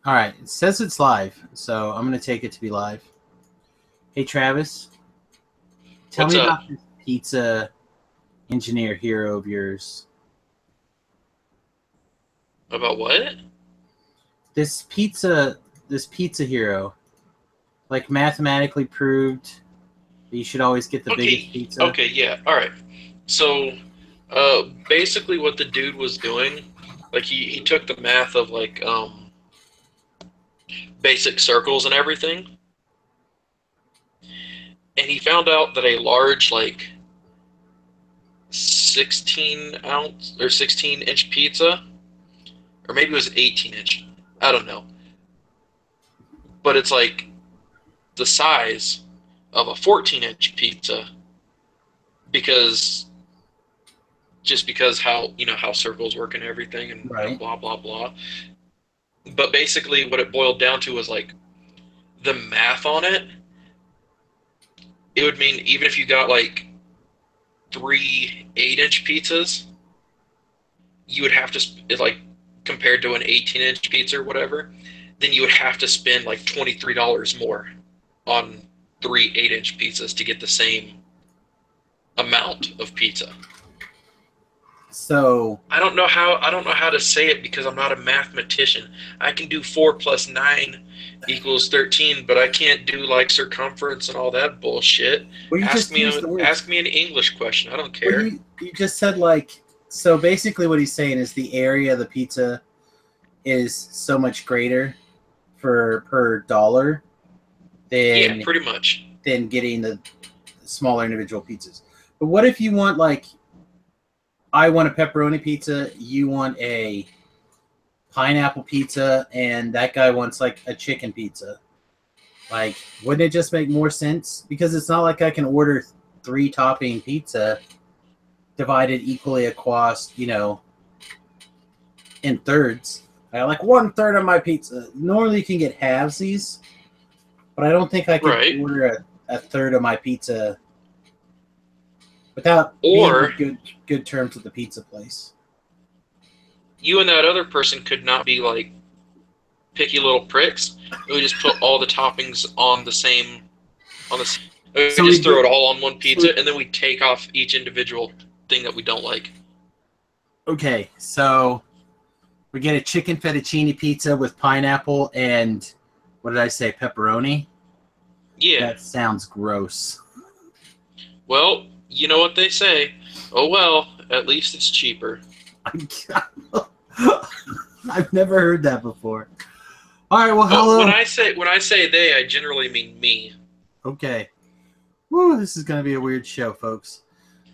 All right, it says it's live, so I'm going to take it to be live. Hey, Travis, tell What's me up? about this pizza engineer hero of yours. About what? This pizza, this pizza hero, like mathematically proved that you should always get the biggest Okay, pizza. okay, yeah, all right. So, basically, what the dude was doing, like he took the math of like basic circles and everything, and he found out that a large like 16 ounce or 16-inch pizza, or maybe it was 18-inch, I don't know, but it's like the size of a 14-inch pizza because just because how how circles work and everything and Right. blah blah blah. But basically, what it boiled down to was like the math on it. It would mean even if you got like three 8-inch pizzas, you would have to like compared to an 18-inch pizza or whatever, then you would have to spend like $23 more on three 8-inch pizzas to get the same amount of pizza. So, I don't know how to say it because I'm not a mathematician. I can do 4 plus 9 equals 13, but I can't do like circumference and all that bullshit. well, you Ask just me used a, the words. ask me an English question. I don't Well, care. you just said like so. Basically, what he's saying is the area of the pizza is so much greater for per dollar Yeah, than pretty much. getting the smaller individual pizzas. But what if you want like I want a pepperoni pizza, you want a pineapple pizza, and that guy wants like a chicken pizza? Like, wouldn't it just make more sense? Because it's not like I can order three topping pizza divided equally across, in thirds. I like one third of my pizza. Normally you can get halvesies, but I don't think I could Right. order a third of my pizza without being on Or good terms with the pizza place. you and that other person could not be like picky little pricks. We just put all the toppings on the. We So we just throw get it all on one so we, pizza, and then we take off each individual thing that we don't like. okay. So we get a chicken fettuccine pizza with pineapple and what did I say? Pepperoni. Yeah. That sounds gross. Well, you know what they say. Oh well, at least it's cheaper. I've never heard that before. All right. Well, Oh, when hello. I say when I say they, I generally mean me. Okay. Woo, this is gonna be a weird show, folks.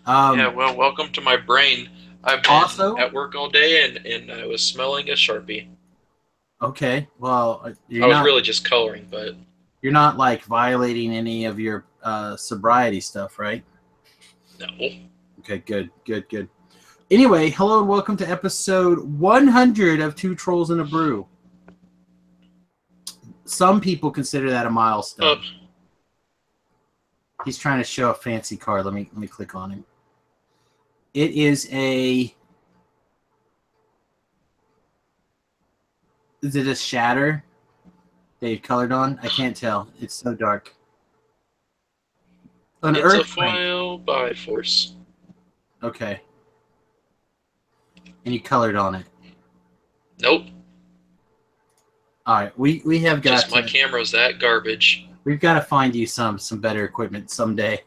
Yeah, Um. well, welcome to my brain. I've been Also, at work all day and I was smelling a Sharpie. okay. Well, I was really just coloring, but you're not like violating any of your sobriety stuff, right? no. Okay. Good. Anyway, hello and welcome to episode 100 of Two Trolls in a Brew. Some people consider that a Uh, milestone. He's trying to show a fancy card. Let me click on him. It is a. Is it a shatter? They colored on. I can't tell. It's so dark. An it's a earthquake. foil by force. Okay, and you colored on it. Nope, All right, we have got just my to. camera's that garbage. We've got to find you some better equipment someday.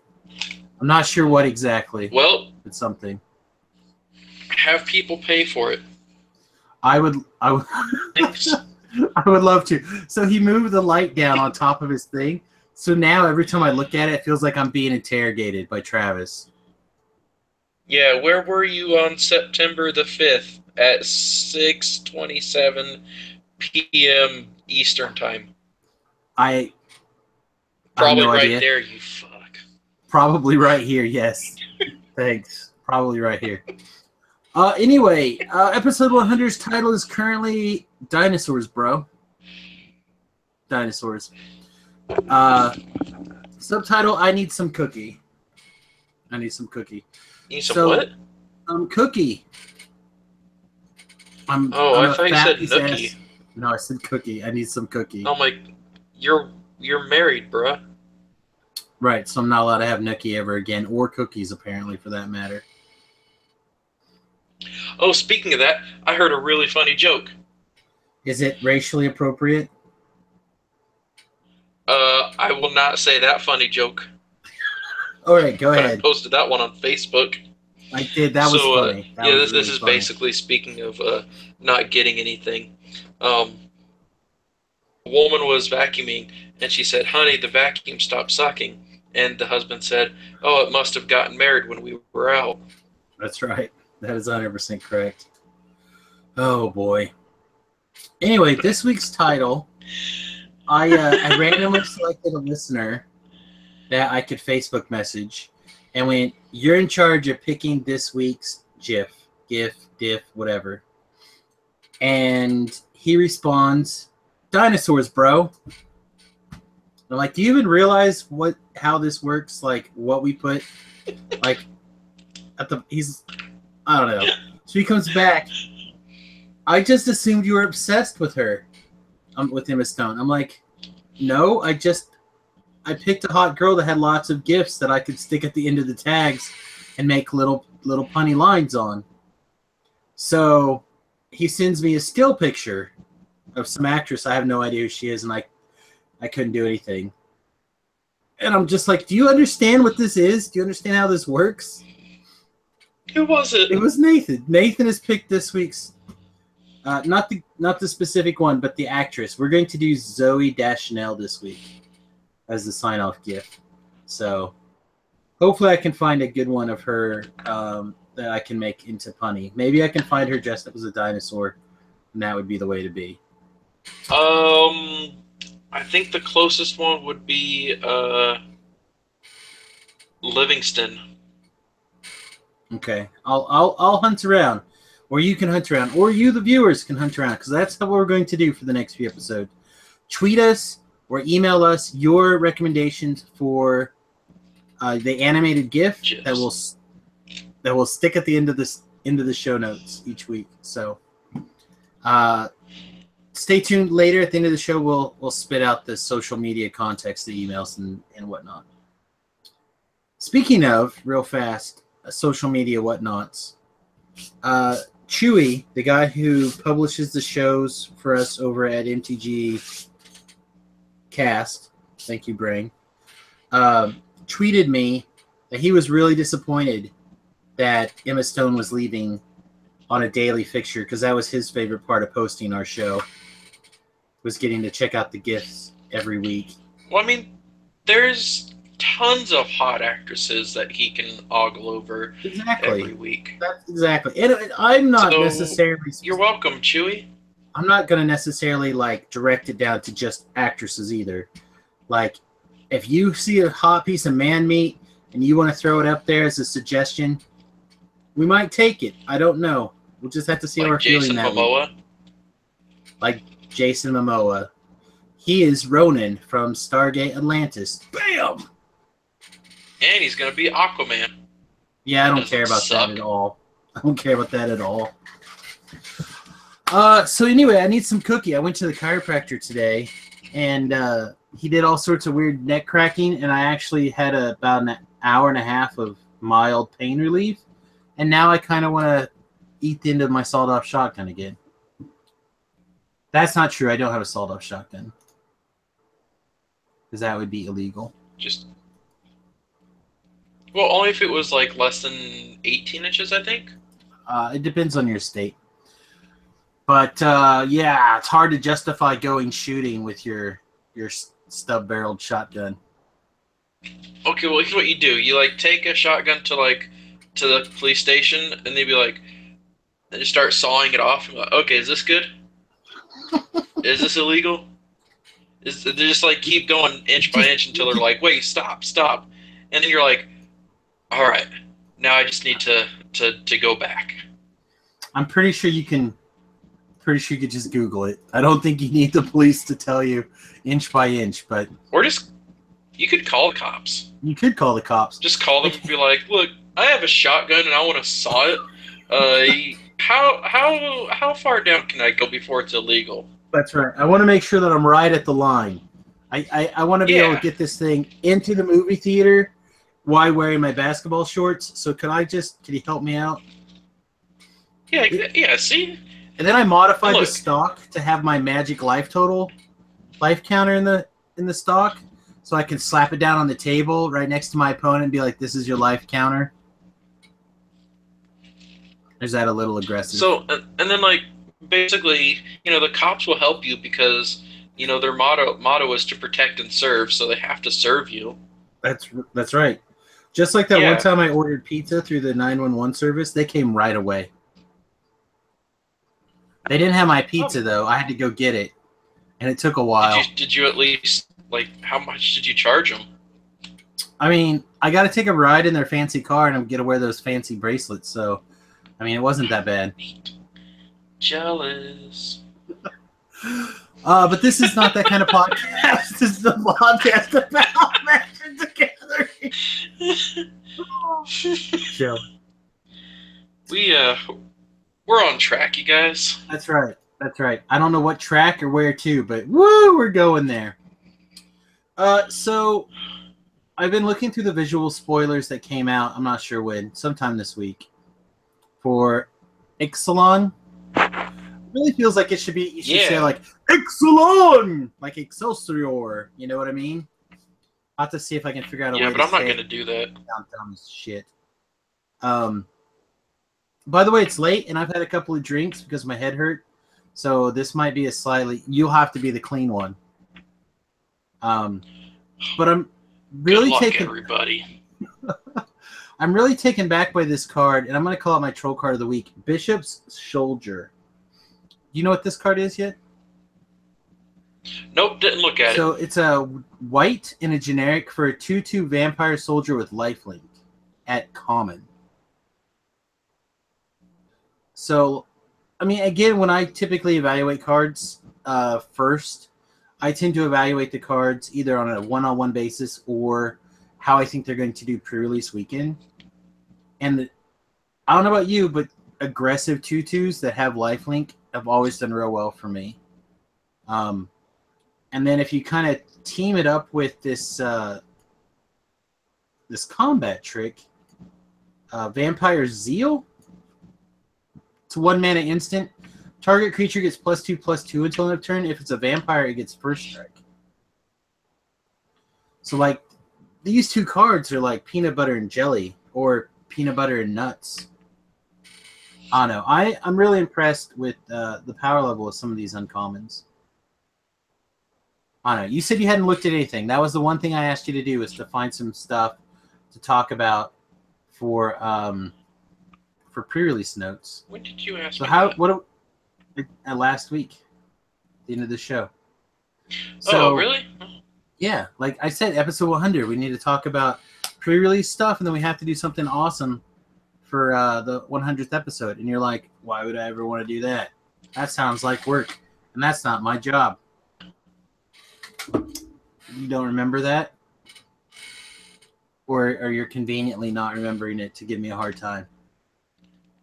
I'm not sure what exactly, Well, but something. have people pay for it. I would Thanks. I would love to. So he moved the light down on top of his thing. So now every time I look at it, it feels like I'm being interrogated by Travis. Yeah, where were you on September the 5th at 6:27 p.m. Eastern Time? I I have Probably no right idea. there, you fuck. Probably right here. Yes. Thanks. Probably right here. Anyway, episode 100's title is currently Dinosaurs, bro. Dinosaurs. Uh, Subtitle: I need some cookie. I need some cookie. You need some So, what? cookie. I'm Oh, I'm I a thought you fat said piece of nookie. ass. No, I said cookie. I need some cookie. I'm like, you're married, bruh. Right, so I'm not allowed to have nookie ever again, or cookies, apparently, for that matter. Oh, speaking of that, I heard a really funny joke. Is it racially appropriate? I will not say that funny joke, All right, go but I ahead. posted that one on Facebook. I did. That was So, funny. That yeah, was this really is funny. basically speaking of not getting anything. A woman was vacuuming, and she said, "Honey, the vacuum stopped sucking." And the husband said, "Oh, it must have gotten married when we were out." That's right. That is 100% correct. Oh, boy. Anyway, this week's title, I randomly selected a listener that I could Facebook message and went, "You're in charge of picking this week's GIF, diff, whatever." And he responds, "Dinosaurs, bro." I'm like, "Do you even realize how this works? Like what we put like at the I don't know." So he comes back, "I just assumed you were obsessed with her." With Emma Stone. I'm like, "No, I picked a hot girl that had lots of gifts that I could stick at the end of the tags and make little punny lines on." So he sends me a still picture of some actress. I have no idea who she is, and I couldn't do anything. And I'm just like, "Do you understand what this is? Do you understand how this works?" Who was it? It was Nathan. Nathan has picked this week's, not the specific one, but the actress. We're going to do Zooey Deschanel this week as the sign-off gift. So hopefully I can find a good one of her that I can make into punny. Maybe I can find her dressed up as a dinosaur, and that would be the way to be. I think the closest one would be Livingston. Okay, I'll hunt around, or you can hunt around, or you, the viewers, can hunt around, because that's what we're going to do for the next few episodes. Tweet us or email us your recommendations for the animated GIF that will stick at the end of the show notes each week. So, stay tuned. Later at the end of the show, we'll spit out the social media context, the emails and whatnot. Speaking of, real fast, social media whatnots. Chewy, the guy who publishes the shows for us over at MTG Cast, thank you, Brain, tweeted me that he was really disappointed that Emma Stone was leaving on a daily fixture, because that was his favorite part of posting our show, was getting to check out the gifts every week. Well, I mean, there's tons of hot actresses that he can ogle over every week. That's exactly. And I'm not necessarily. You're welcome, Chewy. I'm not going to necessarily direct it down to just actresses either. Like, if you see a hot piece of man meat and you want to throw it up there as a suggestion, we might take it. I don't know. We'll just have to see how we're feeling that week. Like Jason Momoa. He is Ronan from Stargate Atlantis. Bam! And he's going to be Aquaman. Yeah, I don't care about that at all. I don't care about that at all. So anyway, I need some cookie. I went to the chiropractor today, and he did all sorts of weird neck cracking, and I actually had about an hour and a half of mild pain relief, and now I kind of want to eat the end of my sawed-off shotgun again. That's not true. I don't have a sawed-off shotgun, because that would be illegal. Well, only if it was less than 18 inches, I think. It depends on your state. But yeah, it's hard to justify going shooting with your stub-barreled shotgun. Okay, well, here's what you do. You take a shotgun to the police station, and they'd be like, and just start sawing it off. And be like, okay, is this good? Is this illegal? They just keep going inch by inch until they're like, wait, stop, and then you're like, all right, now I just need to go back. I'm pretty sure you can. Pretty sure you could just Google it. I don't think you need the police to tell you inch by inch, but you could call the cops. You could call the cops. Just call them and be like, look, I have a shotgun and I want to saw it. how far down can I go before it's illegal? That's right. I want to make sure that I'm right at the line. I want to be able to Yeah. get this thing into the movie theater while wearing my basketball shorts. So can you help me out? Yeah, yeah, see? And then I modified the Look. stock to have my magic life counter in the stock, so I can slap it down on the table right next to my opponent and be like, "This is your life counter." Is that a little aggressive? So, and then like basically, the cops will help you because their motto is to protect and serve, so they have to serve you. That's right. Just like that one Yeah. time I ordered pizza through the 911 service, they came right away. They didn't have my pizza though. I had to go get it, and it took a while. Did you at least like how much did you charge them? I mean, I got to take a ride in their fancy car, and I'm get to wear those fancy bracelets. So, I mean, it wasn't that bad. Jealous. But this is not that kind of podcast. This is a podcast about Magic the Gathering. Chill. We're on track, you guys. That's right. That's right. I don't know what track or where to, but woo, we're going there. So I've been looking through the visual spoilers that came out. I'm not sure when, sometime this week, for Ixalan. It really feels like it should be. You should say like Ixalan, like Excelsior. You know what I mean? I'll have to see if I can figure out a way. Yeah, but I'm not going to do that. Dumb as shit. By the way, it's late, and I've had a couple of drinks because my head hurt. So this might be a slightly. You'll have to be the clean one. But I'm really taken. Everybody. I'm really taken back by this card, and I'm going to call it my troll card of the week, Bishop's Soldier. Do you know what this card is yet? Nope, didn't look at it. So it's a white and a generic for a 2/2 vampire soldier with lifelink at common. So, I mean, again, when I typically evaluate cards first, I tend to evaluate the cards either on a one-on-one basis or how I think they're going to do pre-release weekend. And I don't know about you, but aggressive 2/2s that have lifelink have always done real well for me. And then if you kind of team it up with this this combat trick, Vampire Zeal. It's 1 mana instant. Target creature gets +2/+2 until end of turn. If it's a vampire, it gets first strike. So, like, these two cards are like peanut butter and jelly or peanut butter and nuts. I don't know. I'm really impressed with the power level of some of these uncommons. I don't know. You said you hadn't looked at anything. That was the one thing I asked you to do, was to find some stuff to talk about for pre-release notes. When did you ask so me how that? what last week, the end of the show. So, oh, really? Yeah, like I said, episode 100, we need to talk about pre-release stuff, and then we have to do something awesome for the 100th episode. And you're like, why would I ever want to do that? That sounds like work, and that's not my job. You don't remember that? Or you're conveniently not remembering it to give me a hard time?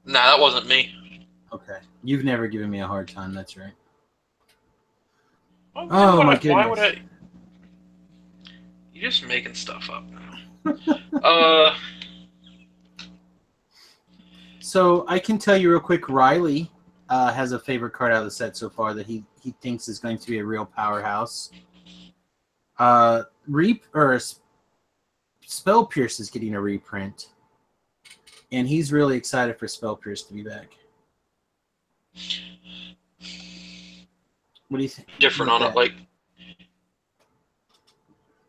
Nah, that wasn't me. Okay. You've never given me a hard time, that's right. Oh my goodness. Why would I? You're just making stuff up now. So I can tell you real quick, Riley has a favorite card out of the set so far that he thinks is going to be a real powerhouse. Spell Pierce is getting a reprint, and he's really excited for Spell Pierce to be back. What do you think? Different on it, like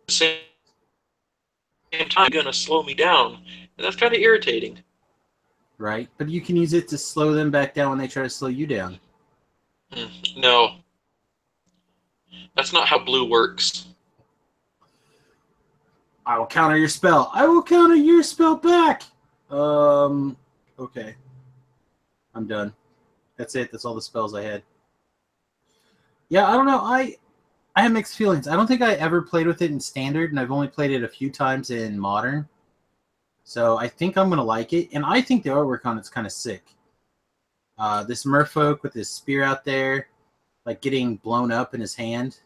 the same time, gonna slow me down, and that's kind of irritating. Right, but you can use it to slow them back down when they try to slow you down. No, that's not how blue works. I will counter your spell. I will counter your spell back. Okay. I'm done. That's it. That's all the spells I had. Yeah, I don't know. I have mixed feelings. I don't think I ever played with it in Standard, and I've only played it a few times in Modern. So I think I'm going to like it, and I think the artwork on it's kind of sick. This merfolk with his spear out there, like getting blown up in his hand.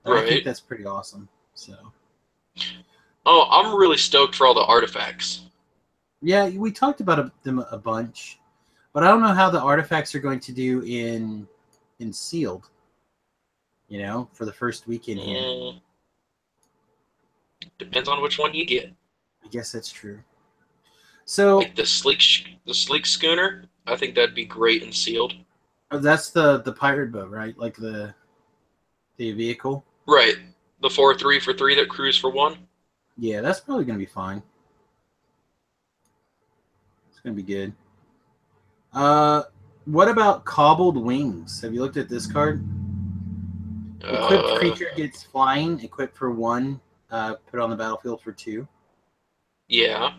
I think Right. that's pretty awesome. So. Oh, I'm really stoked for all the artifacts. Yeah, we talked about them a bunch, but I don't know how the artifacts are going to do in sealed. You know, for the first weekend here. Depends on which one you get. I guess that's true. So Like the sleek schooner, I think that'd be great and sealed. that's the pirate boat, right? Like the vehicle. Right. The 4-3 for 3 that cruise for 1. Yeah, that's probably gonna be fine. It's gonna be good. What about cobbled wings? Have you looked at this card? Equipped creature gets flying. Equipped for 1. Put on the battlefield for 2. Yeah.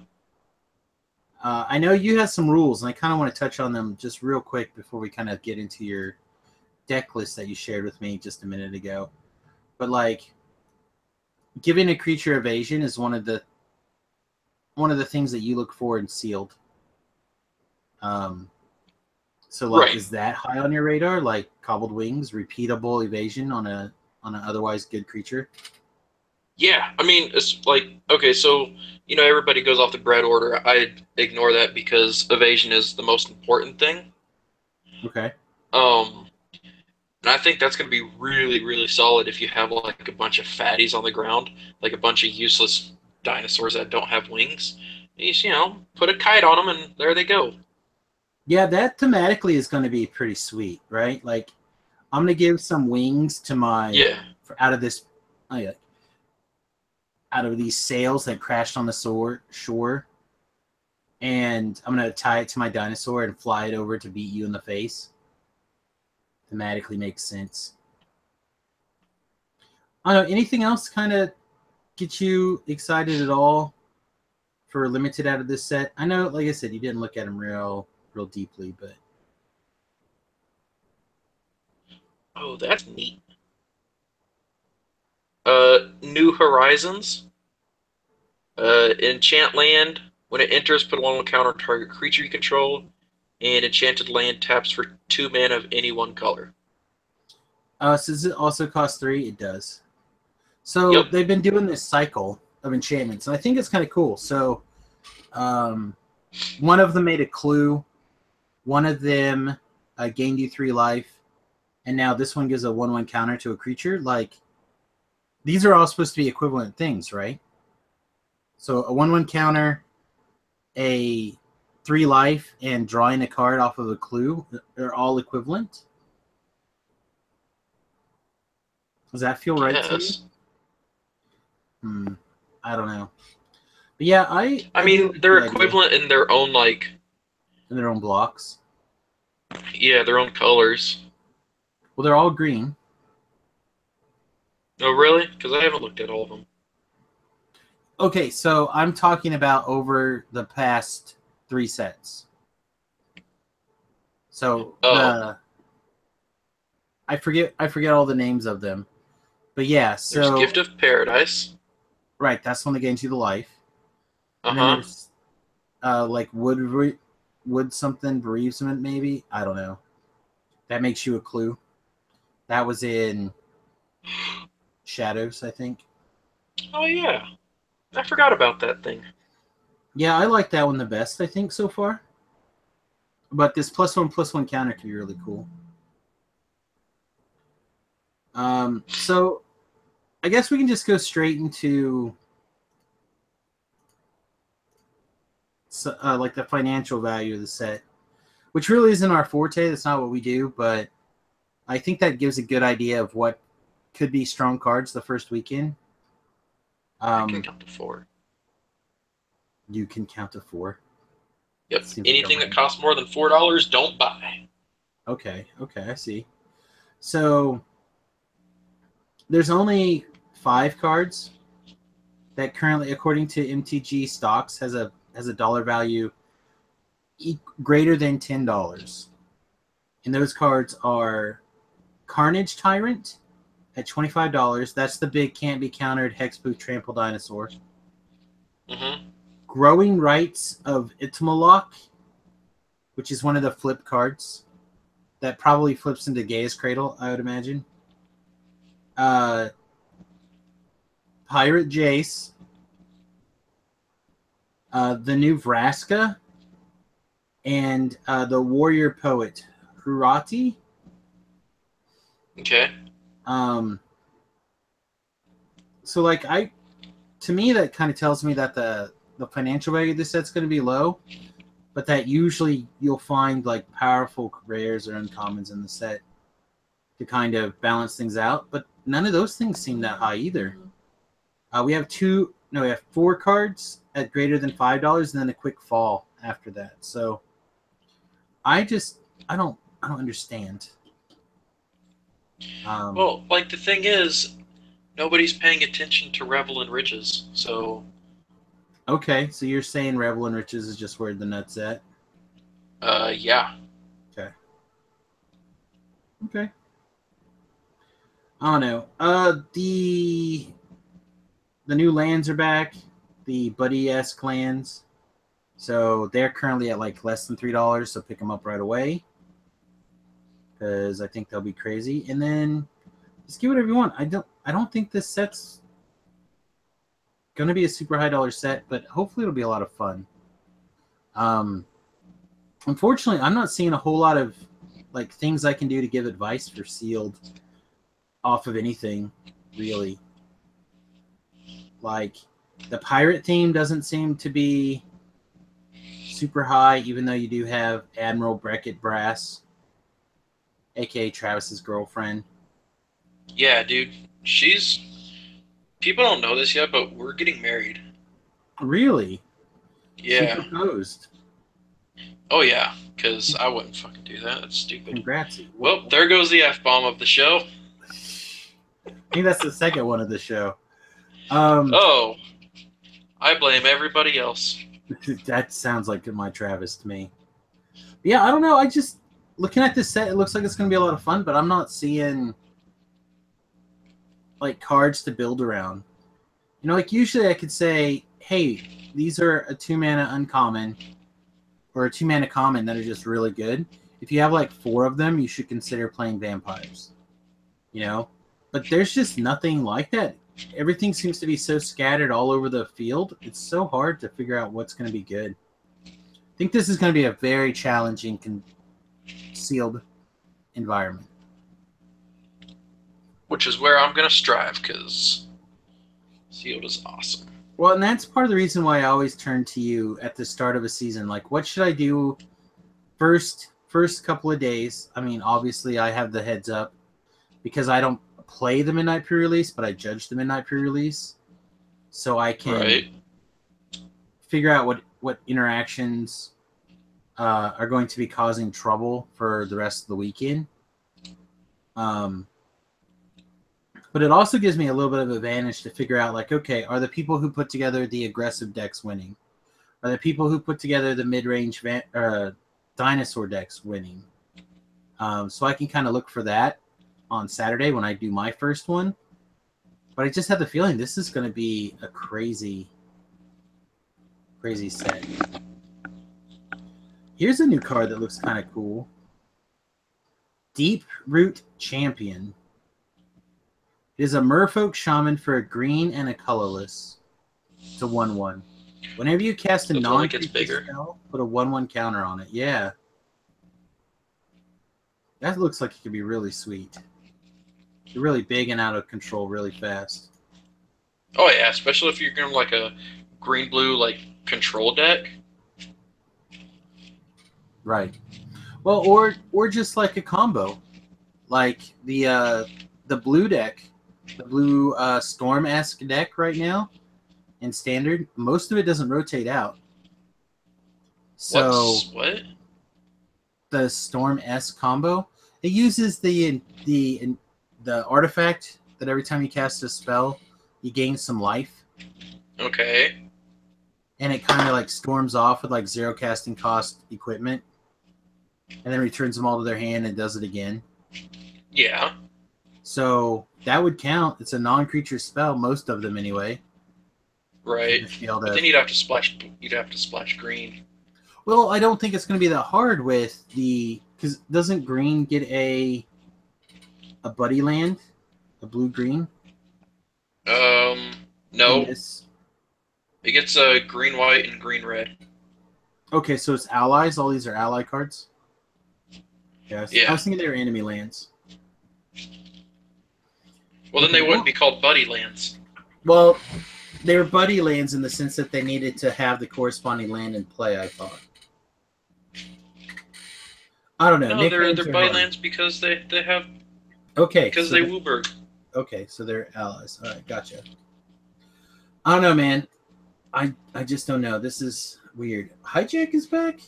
I know you have some rules, and I kind of want to touch on them just real quick before we kind of get into your deck list that you shared with me just a minute ago. But like, giving a creature evasion is one of the things that you look for in sealed. So like, Right. is that high on your radar? Like cobbled wings, repeatable evasion on an otherwise good creature. Yeah, I mean, it's like, okay, so, everybody goes off the bread order. I ignore that because evasion is the most important thing. Okay. Um, and I think that's going to be really, really solid if you have like a bunch of fatties on the ground, like a bunch of useless dinosaurs that don't have wings. You just, put a kite on them and there they go. Yeah, that thematically is going to be pretty sweet, right? Like, I'm going to give some wings to my Yeah. out of this, out of these sails that crashed on the shore, and I'm going to tie it to my dinosaur and fly it over to beat you in the face. Thematically makes sense. I don't know. Anything else kind of get you excited at all for limited out of this set? I know, like I said, you didn't look at them real deeply, but Oh, that's neat. New Horizons. Enchant land. When it enters, put 1 counter target creature you control. And enchanted land taps for 2 mana of any one color. Since it also costs 3, it does. So Yep. they've been doing this cycle of enchantments, and I think it's kind of cool. So one of them made a clue. One of them gained you 3 life, and now this one gives a 1/1 counter to a creature. Like, these are all supposed to be equivalent things, right? So a 1/1 counter, a 3 life, and drawing a card off of a clue are all equivalent. Does that feel right to you? Yes. I don't know. But yeah, I do mean, like they're the idea. equivalent in their own, like, In their own blocks. yeah, their own colors. Well, they're all green. Oh, really? Because I haven't looked at all of them. Okay, so I'm talking about over the past 3 sets. So Oh, I forget all the names of them. But yeah, there's so Gift of Paradise. right, that's when they gain you the life. And then Uh-huh. there's like wood something bereavement, maybe. I don't know. That makes you a clue. That was in Shadows, I think. Oh, yeah. I forgot about that thing. Yeah, I like that one the best, I think, so far. But this +1/+1 counter can be really cool. So I guess we can just go straight into like the financial value of the set, which really isn't our forte. That's not what we do, but I think that gives a good idea of what could be strong cards the first weekend. I can count to 4. You can count to 4. Yep. Seems like a Anything that rank. costs more than $4, don't buy. Okay, I see. So there's only 5 cards that currently, according to MTG stocks, has a dollar value greater than $10. And those cards are Carnage Tyrant at $25. That's the big can't be countered Hexproof Trample Dinosaur. Mm-hmm. Growing Rights of Itamaloch, which is one of the flip cards that probably flips into Gaia's Cradle, I would imagine. Pirate Jace, the new Vraska, and the Warrior Poet, Hurati. Okay. So like to me that kind of tells me that the financial value of this set's going to be low, but that usually you'll find like powerful rares or uncommons in the set to kind of balance things out. But none of those things seem that high either. We have 4 cards at greater than $5, and then a quick fall after that. So I don't understand. Well, like the thing is, nobody's paying attention to Revel and Riches, so. Okay, so you're saying Revel and Riches is just where the nut's at? Yeah. Okay. I don't know. The new lands are back, the Buddy-esque lands. So they're currently at like less than $3, so pick them up right away. Because I think they'll be crazy. And then just get whatever you want. I don't think this set's gonna be a super high dollar set, but hopefully it'll be a lot of fun. Unfortunately, I'm not seeing a whole lot of like things I can do to give advice for sealed off of anything, really. Like the pirate theme doesn't seem to be super high, even though you do have Admiral Beckett Brass, aka Travis's girlfriend. Yeah, dude. People don't know this yet, but we're getting married. Really? Yeah. She proposed. Oh, yeah, because I wouldn't fucking do that. That's stupid. Congrats. Well, there goes the F-bomb of the show. I think that's the second one of the show. Oh, I blame everybody else. That sounds like my Travis to me. But yeah, I don't know. I just, looking at this set, it looks like it's going to be a lot of fun, but I'm not seeing like cards to build around. You know, like usually I could say, hey, these are a 2-mana uncommon or a 2-mana common that are just really good. If you have like 4 of them, you should consider playing vampires. You know? But there's just nothing like that. Everything seems to be so scattered all over the field. It's so hard to figure out what's going to be good. I think this is going to be a very challenging sealed environment. Which is where I'm going to strive, because sealed is awesome. Well, and that's part of the reason why I always turn to you at the start of a season. Like, what should I do first couple of days? I mean, obviously I have the heads up because I don't play the midnight pre-release, but I judge the midnight pre-release. So I can figure out what interactions are going to be causing trouble for the rest of the weekend. But it also gives me a little bit of advantage to figure out, like, okay, are the people who put together the aggressive decks winning? Are the people who put together the mid-range dinosaur decks winning? So I can kind of look for that on Saturday when I do my first one. But I just have the feeling this is going to be a crazy set. Here's a new card that looks kind of cool. Deep Root Champion. It is a Merfolk Shaman for a green and a colorless. It's a 1/1. Whenever you cast a non-creature spell, put a 1/1 counter on it. Yeah. That looks like it could be really sweet. You're really big and out of control really fast. Oh yeah, especially if you're going like a green-blue like control deck. Right. Well, or just like a combo. Like the blue deck. The blue Storm-esque deck right now in Standard, most of it doesn't rotate out. So what? The Storm-esque combo, it uses the artifact that every time you cast a spell, you gain some life. Okay. And it kind of like storms off with like 0 casting cost equipment, and then returns them all to their hand and does it again. Yeah. So that would count. It's a non-creature spell, most of them anyway. Right. But then you'd have to splash green. Well, I don't think it's going to be that hard with the because doesn't green get a buddy land, a blue green in No, this? it gets green, white, and green, red. Okay, so it's allies. All these are ally cards. Yes, I Yeah. was thinking they were enemy lands. Well, then they Okay, wouldn't be called buddy lands. well, they were buddy lands in the sense that they needed to have the corresponding land in play. I thought. I don't know. No, they're Nicknames are buddy hard. lands because they have Okay, because so they Wooburg. okay, so they're allies. All right, gotcha. I don't know, man. I just don't know. This is weird. Hijack is back.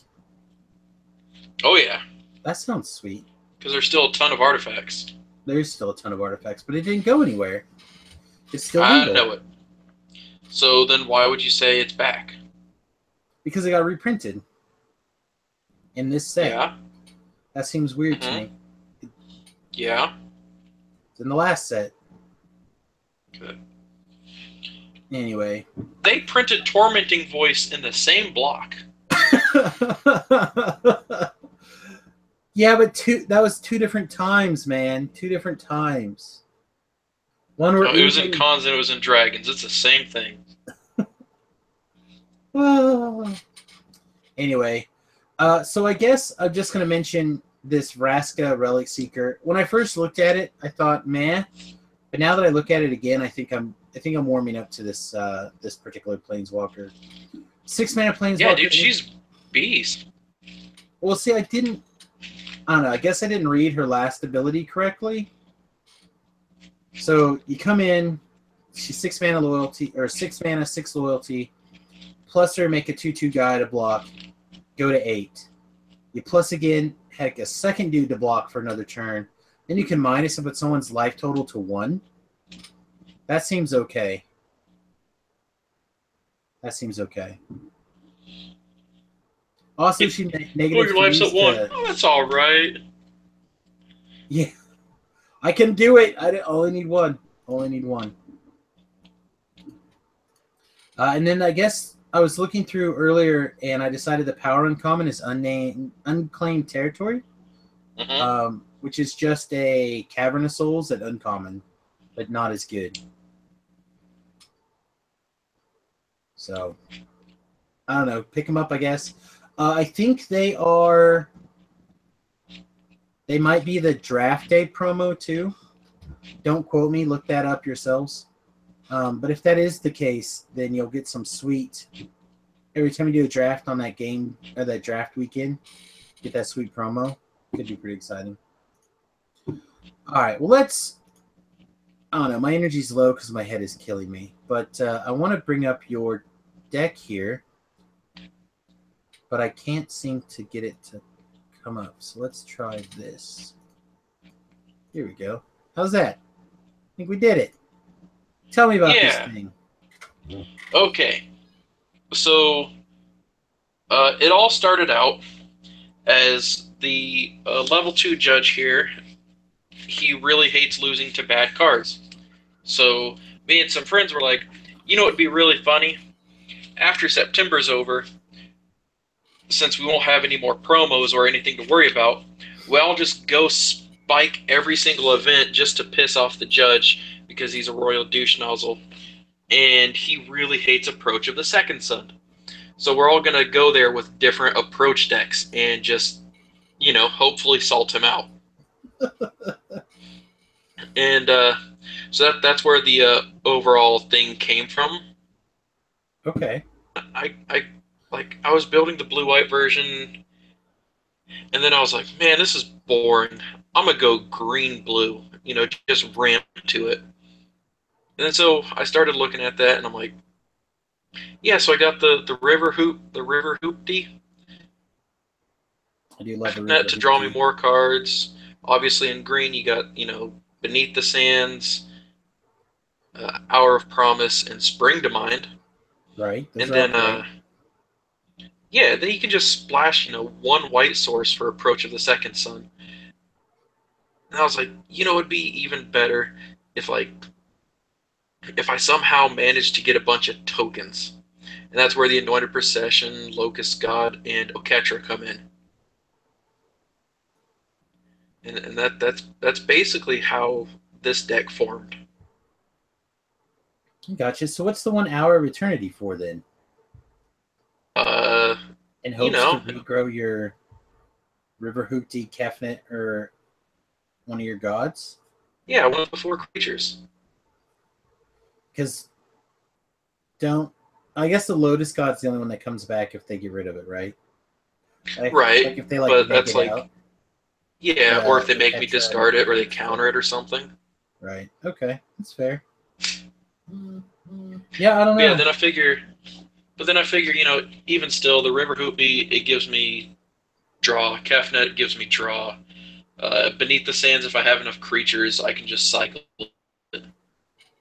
Oh yeah, That sounds sweet. because there's still a ton of artifacts. There's still a ton of artifacts, but it didn't go anywhere. It's still I legal know it. So then why would you say it's back? because it got reprinted in this set. Yeah. That seems weird to me. Yeah. It's in the last set. Good. Anyway. They printed Tormenting Voice in the same block. Yeah, but that was two different times, man. Two different times. One where No, it was in cons and it was in dragons. It's the same thing. Anyway, so I guess I'm just gonna mention this Vraska Relic Seeker. When I first looked at it, I thought, meh. But now that I look at it again, I think I'm warming up to this this particular Planeswalker. 6-mana Planeswalker. Yeah, dude, she's beast. Well, see, I don't know. I guess I didn't read her last ability correctly. So you come in, she's 6-mana loyalty, or 6-mana, 6 loyalty, plus her, make a 2/2 guy to block, go to 8. You plus again, heck, a second dude to block for another turn. Then you can minus and put someone's life total to 1. That seems okay. That seems okay. Also, she negative. Oh, your life's at 1. Oh, that's all right. Yeah, I can do it. I only need 1. Only need 1. And then I guess I was looking through earlier, and I decided the power uncommon is unclaimed territory, which is just a Cavern of Souls at uncommon, but not as good. So I don't know. Pick them up, I guess. I think they are. They might be the draft day promo too. Don't quote me. Look that up yourselves. But if that is the case, then you'll get some sweet. Every time you do a draft on that game or that draft weekend, get that sweet promo. Could be pretty exciting. All right. Well, let's. I don't know. My energy's low because my head is killing me. But I want to bring up your deck here. But I can't seem to get it to come up. So let's try this. Here we go. How's that? I think we did it. Tell me about this thing. Okay. So it all started out as the level 2 judge here. He really hates losing to bad cards. So me and some friends were like, you know, it'd be really funny after September's over, since we won't have any more promos or anything to worry about, we'll just go spike every single event just to piss off the judge because he's a royal douche nozzle. And he really hates Approach of the Second Sun. So we're all going to go there with different approach decks and just, you know, hopefully salt him out. And so that's where the overall thing came from. Okay. I was building the blue-white version, and then I was like, man, this is boring. I'm going to go green-blue, you know, just ramp to it. And then so I started looking at that, and I'm like, yeah, so I got the River Hoopty. I do love the That to draw me more cards. Obviously in green you got, you know, Beneath the Sands, Hour of Promise, and Spring to Mind. Right. And then yeah, then you can just splash, you know, 1 white source for Approach of the Second Sun. And I was like, you know, it'd be even better if I somehow managed to get a bunch of tokens. and that's where the Anointed Procession, Locust God, and Oketra come in. And that's basically how this deck formed. Gotcha. So what's the 1 hour of eternity for then? Uh, In you hopes to know, regrow your River Hoopty, Kefnet, or one of your gods? yeah, one of the four creatures. Because don't I guess the Lotus God's the only one that comes back if they get rid of it, right? Like Right, if they like but neg that's it out. like, yeah, or if they The make me Ketra and the discard it or they Kefnet. counter it or something. Right. Okay, that's fair. Yeah, I don't But yeah, know. then I figure, even still, the River Hoopy, it gives me draw. Kefnet gives me draw. Beneath the Sands, if I have enough creatures, I can just cycle.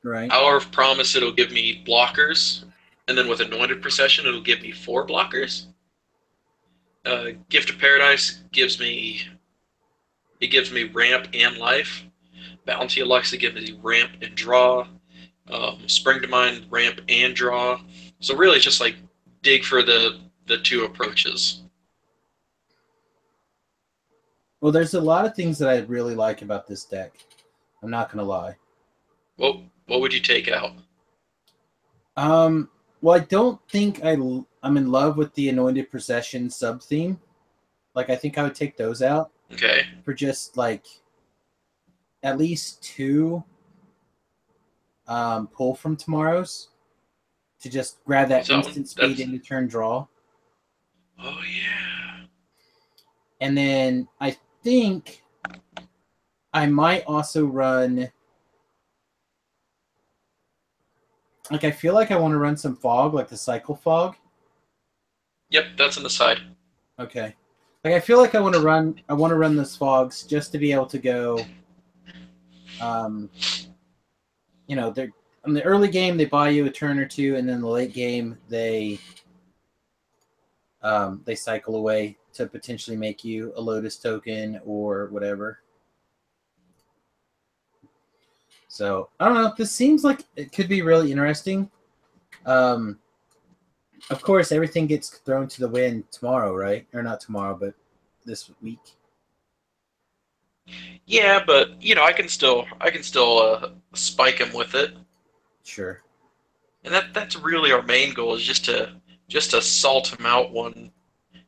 Right. Hour of Promise, it'll give me blockers, and then with Anointed Procession, it'll give me 4 blockers. Gift of Paradise gives me ramp and life. Bounty Alexa gives me ramp and draw. Spring to Mind, ramp and draw. So really, it's just like dig for the 2 approaches. Well, there's a lot of things that I really like about this deck. I'm not gonna lie. What would you take out? Um, well, I don't think I'm in love with the Anointed Procession sub theme. Like, I think I would take those out Okay. for just like at least 2 pull from tomorrows to just grab that What's that one? instant speed That's into turn draw. oh yeah. And then I think I might also run. Like, I feel like I want to run some fog, like the cycle fog. Yep, that's on the side. Okay. Like, I feel like I want to run. I want to run those fogs just to be able to go. Um, they're in the early game they buy you a turn or two, and then the late game they cycle away to potentially make you a Lotus token or whatever. So I don't know. This seems like it could be really interesting. Um, of course, everything gets thrown to the wind tomorrow, right? Or not tomorrow, but this week. Yeah, but I can still spike him with it, Sure. and that's really our main goal is just to salt him out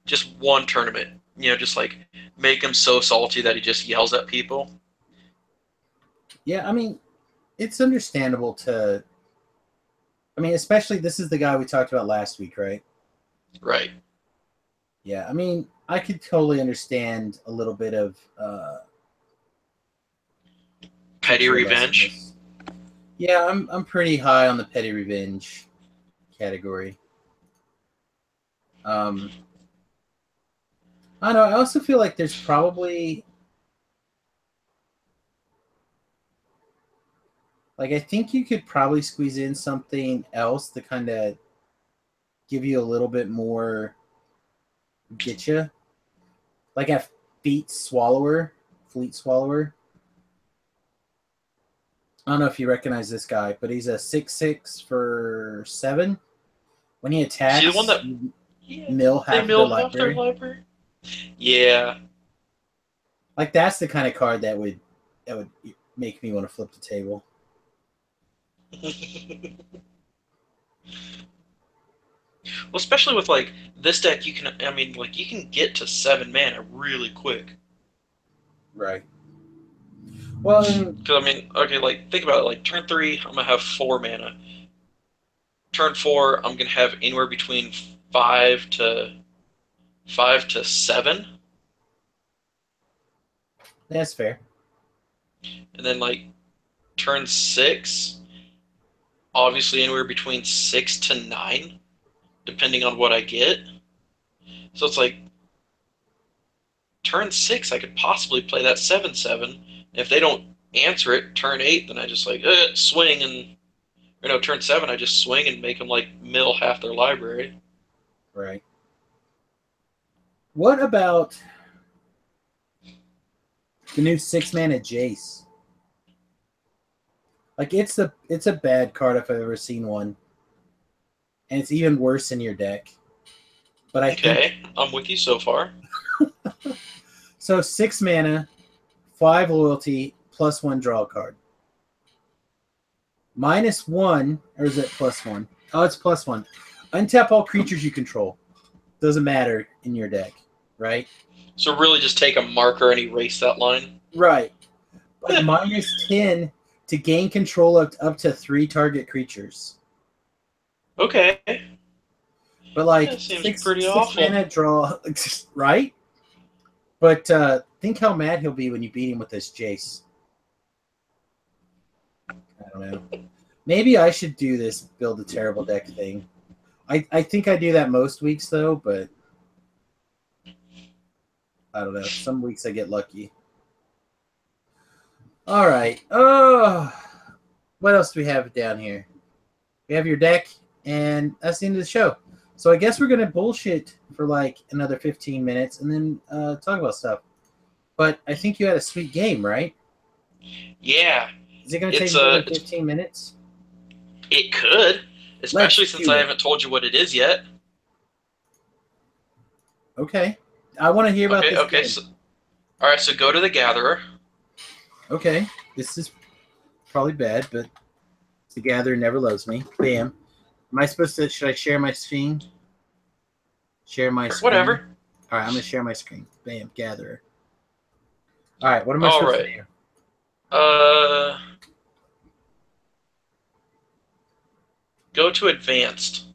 just one tournament. Just like make him so salty that he just yells at people. Yeah, I mean, it's understandable to. I mean, especially this is the guy we talked about last week, right? Right. Yeah, I mean, I could totally understand a little bit of Petty teach you a lesson. revenge. Yeah, I'm pretty high on the petty revenge category. Um, I don't know. I also feel like there's probably like I think you could probably squeeze in something else to kind of give you a little bit more get you. Like a Fleet Swallower. I don't know if you recognize this guy, but he's a 6/6 for 7. When he See the one attacks, that you yeah, mill they half of their milled half their library. library. Yeah. Like, that's the kind of card that would make me want to flip the table. Well, especially with like this deck, you can get to 7 mana really quick. Right. Well, Because okay, like think about it. Like turn 3, I'm gonna have 4 mana. Turn 4, I'm gonna have anywhere between 5 to 7, that's fair. and then like turn 6, obviously anywhere between 6 to 9, depending on what I get. So it's like turn 6, I could possibly play that 7/7. If they don't answer it, turn 8, then I just like swing and turn 7, I just swing and make them like mill half their library. Right. What about the new 6-mana Jace? Like, it's a bad card if I've ever seen one. and it's even worse in your deck. But I think I'm with you so far. so. 6 mana, 5 loyalty, +1 draw card. -1, or is it +1? Oh, it's +1. Untap all creatures you control. Doesn't matter in your deck, right? So really, just take a marker and erase that line. Right. But -10 to gain control of up to 3 target creatures. Okay. But like that seems six pretty awful. mana draw, right? But think how mad he'll be when you beat him with this Jace. I don't know. Maybe I should do this build a terrible deck thing. I think I do that most weeks though, but I don't know. Some weeks I get lucky. All right. Oh, what else do we have down here? We have your deck, and that's the end of the show. So I guess we're gonna bullshit for like another 15 minutes and then talk about stuff. But I think you had a sweet game, right? Yeah. Is it gonna take more than 15 minutes? It could, especially since I haven't told you what it is yet. Okay. I want to hear about this game. So, all right, so go to the Gatherer. Okay. This is probably bad, but the Gatherer never loves me. Bam. Am I supposed to... Should I share my screen? Share my screen? Whatever. All right, I'm going to share my screen. Bam. Gatherer. All right, what am I supposed to do? Go to Advanced.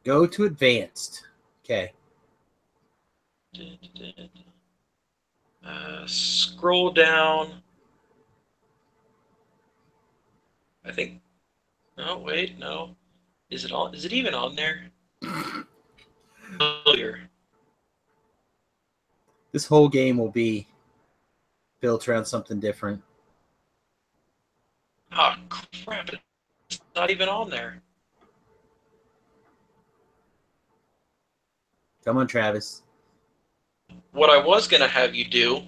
Go to Advanced. Okay. Scroll down. I think. No, wait, no. Is it on? Is it even on there? This whole game will be built around something different. Oh crap! It's not even on there. Come on, Travis. What I was gonna have you do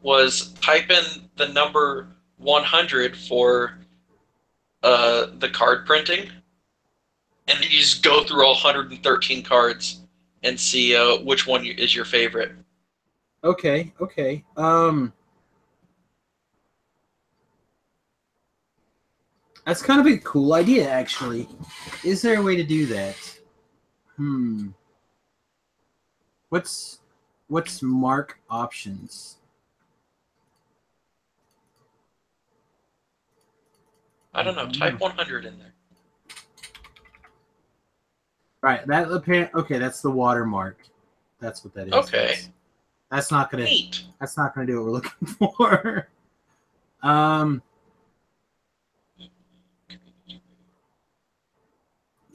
was type in the number 100 for the card printing, and then you just go through all 113 cards and see which one is your favorite. Okay. That's kind of a cool idea, actually. Is there a way to do that? What's mark options? I don't know. Type 100 in there. Right. Okay, that's the watermark. That's what that is. Okay. That's not gonna. Neat. That's not gonna do what we're looking for.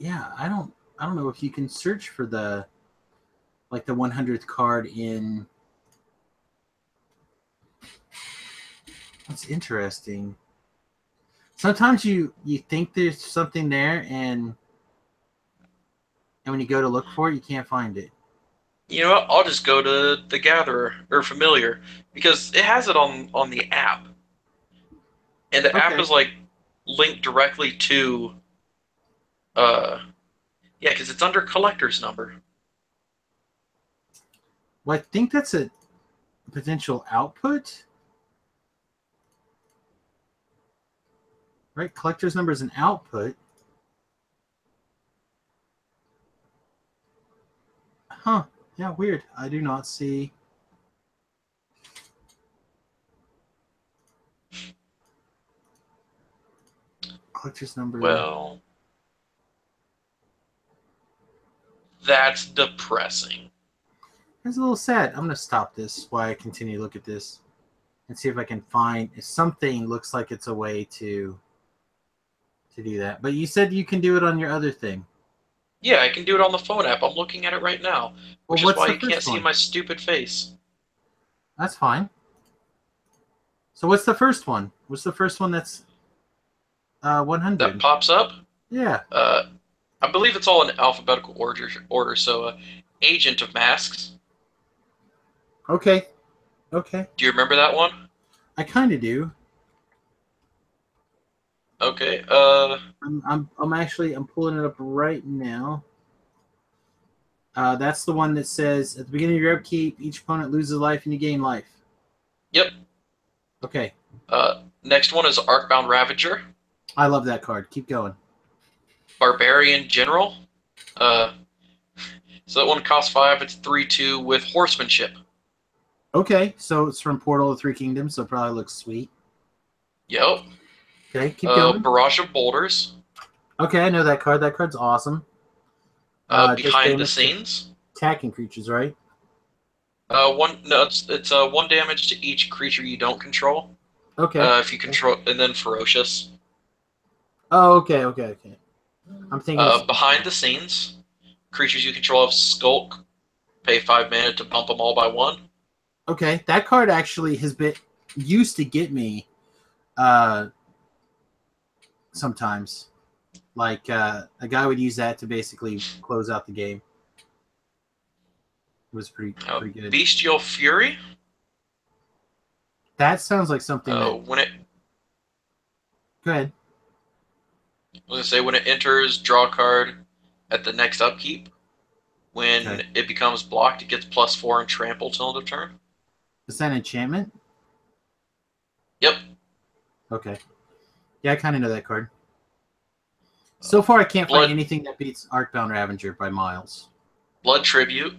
Yeah, I don't know if you can search for the 100th card in. That's interesting. Sometimes you think there's something there, and when you go to look for it, you can't find it. You know what? I'll just go to the Gatherer or Familiar because it has it on the app, and the app is like linked directly to. Yeah, because it's under collector's number. Well, I think that's a potential output. Right? Collector's number is an output. Huh. Yeah, weird. I do not see. Collector's number. Well, that's depressing. It's a little sad. I'm going to stop this while I continue to look at this and see if I can find if something looks like it's a way to do that. But you said you can do it on your other thing. Yeah, I can do it on the phone app. I'm looking at it right now, which is why you can't see my stupid face. That's fine. So what's the first one? What's the first one that's 100? That pops up? Yeah. I believe it's all in alphabetical order. So, Agent of Masks. Okay. Do you remember that one? I kind of do. Okay. I'm pulling it up right now. That's the one that says at the beginning of your upkeep, each opponent loses life and you gain life. Yep. Okay. Next one is Arcbound Ravager. I love that card. Keep going. Barbarian General. So that one costs 5. It's 3/2 with Horsemanship. Okay, so it's from Portal of Three Kingdoms, so it probably looks sweet. Yep. Okay, keep going. Barrage of Boulders. Okay, I know that card. That card's awesome. Does Behind the damage to Scenes. attacking creatures, right? It's 1 damage to each creature you don't control. Okay. If you control, and then Ferocious. Oh, okay. I'm thinking. Behind the Scenes. Creatures you control have Skulk. Pay 5 mana to bump them all by 1. Okay, that card actually has been used to get me. Sometimes, like a guy would use that to basically close out the game. It was pretty good. Bestial Fury. That sounds like something that. When it, Go ahead. I was gonna say when it enters, draw a card at the next upkeep. When it becomes blocked, it gets +4 and trample till end of turn. Is that an enchantment? Yep. Okay. Yeah, I kind of know that card. So far, I can't find anything that beats Arcbound Ravager by miles. Blood Tribute.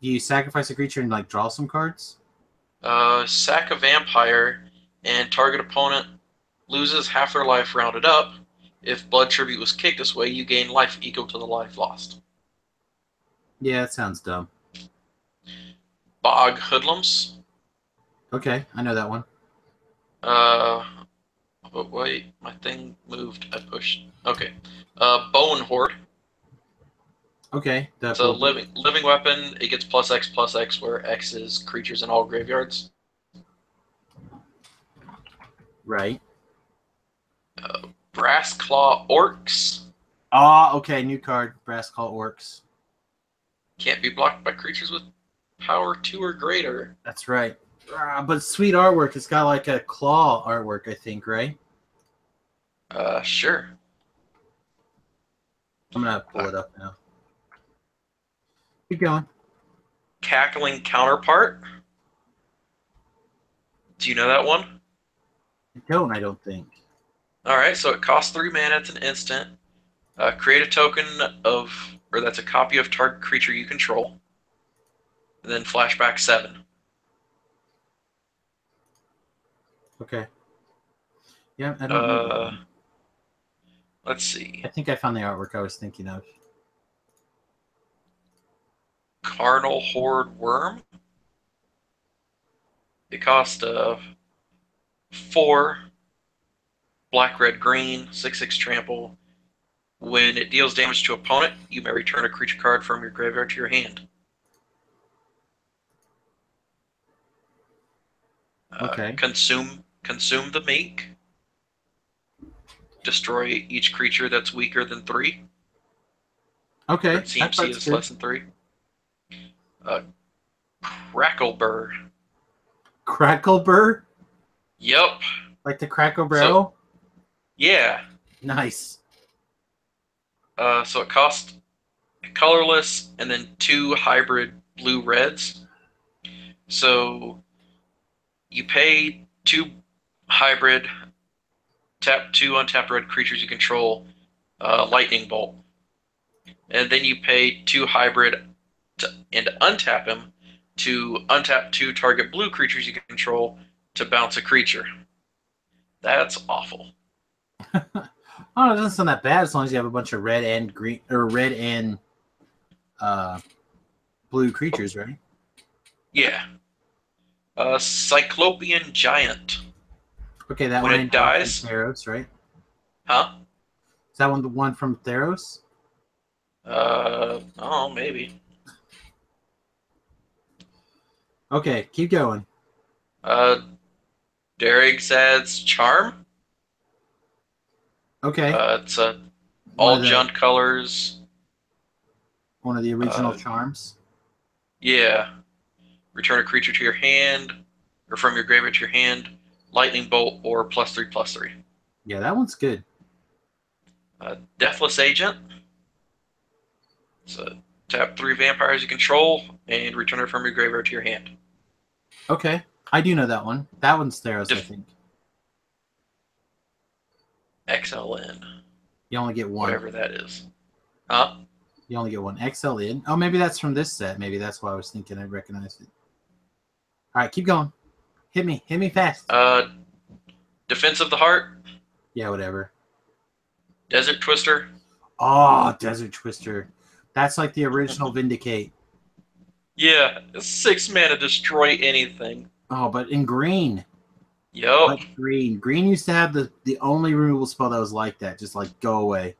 Do you sacrifice a creature and like draw some cards? Sack a vampire, and target opponent loses half their life rounded up. If Blood Tribute was kicked this way, you gain life equal to the life lost. Yeah, that sounds dumb. Bog Hoodlums. Okay, I know that one. But wait, my thing moved. I pushed. Okay. Bone Horde. Okay. It's a living weapon. It gets +X/+X, where X is creatures in all graveyards. Right. Brass Claw Orcs. Okay, new card. Brass Claw Orcs. Can't be blocked by creatures with power 2 or greater. That's right. But sweet artwork. It's got like a claw artwork, I think, right? Sure. I'm gonna pull it up now. Keep going. Cackling Counterpart. Do you know that one? I don't think. Alright, so it costs 3 mana. It's an instant. Create a token that's a copy of target creature you control. And then flashback 7. Okay. Yeah, I don't know that one. Let's see. I think I found the artwork I was thinking of. Carnal Horde Worm. It costs 4 black, red, green, 6/6 trample. When it deals damage to opponent, you may return a creature card from your graveyard to your hand. Okay. Consume the Meek. Destroy each creature that's weaker than 3. Okay. That CMC is less than 3. Crackleburr. Crackleburr? Yep. Like the Crackle Barrel? Yeah. Nice. So it costs colorless and then 2 hybrid blue reds. So you pay 2 hybrid, tap 2 untapped red creatures you control, lightning bolt, and then you pay 2 hybrid and untap him to untap 2 target blue creatures you control to bounce a creature. That's awful. Oh, it doesn't sound that bad as long as you have a bunch of red and green or red and blue creatures, right? Yeah. Cyclopean Giant. Okay, that when one it dies, from Theros, right? Huh? Is that one the one from Theros? Oh, maybe. Okay, keep going. Darigzad's Charm. Okay. It's all Junt colors. One of the original charms. Yeah. Return a creature to your hand, or from your graveyard to your hand. lightning bolt, or +3/+3. Yeah, that one's good. Deathless Agent. So tap 3 vampires you control and return it from your graveyard to your hand. Okay, I do know that one. That one's Theros, I think. XLN. You only get one. Whatever that is. Huh? You only get one. XLN. Oh, maybe that's from this set. Maybe that's why I was thinking I recognized it. All right, keep going. Hit me. Hit me fast. Defense of the Heart. Yeah, whatever. Desert Twister. Oh, Desert Twister. That's like the original Vindicate. Yeah, 6 mana, destroy anything. Oh, but in green. Yup. But green. Green used to have the only removal spell that was like that. Just like go away.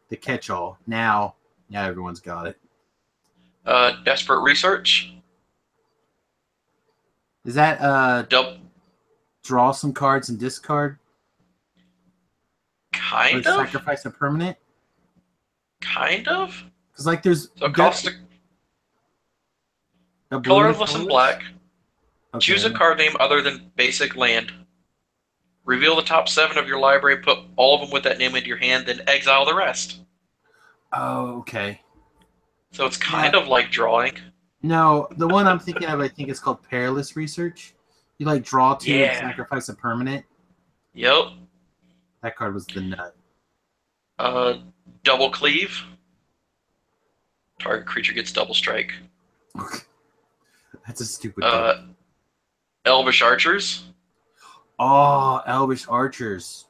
The catch-all. Now, yeah, everyone's got it. Desperate Research. Is that Double. draw some cards and discard? Kind or of? Sacrifice a permanent? Kind of? Because like there's So caustic. Colorless and black. Okay. Choose a card name other than basic land. Reveal the top 7 of your library, put all of them with that name into your hand, then exile the rest. Oh, okay. So it's kind of like drawing. No, the one I'm thinking of, I think is called Perilous Research. You like draw 2 and sacrifice a permanent. Yep. That card was the nut. Double Cleave. Target creature gets double strike. That's a stupid card. Elvish Archers. Oh, Elvish Archers.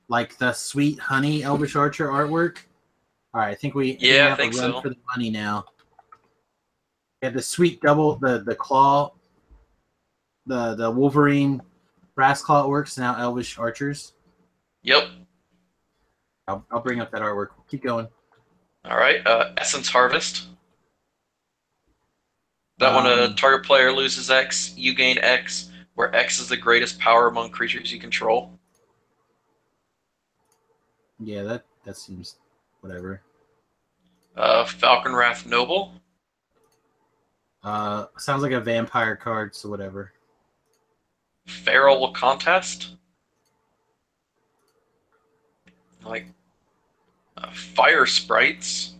Like the Sweet Honey Elvish Archer artwork. All right, I think we I have think a run so. for the money now. Yeah, the sweet double, the claw, the Wolverine brass claw works now. Elvish Archers. Yep. I'll bring up that artwork. Keep going. All right. Essence Harvest. That when a target player loses X, you gain X, where X is the greatest power among creatures you control. Yeah, that seems whatever. Falconwrath Noble. Sounds like a vampire card, so whatever. Feral Contest. Like Fire Sprites.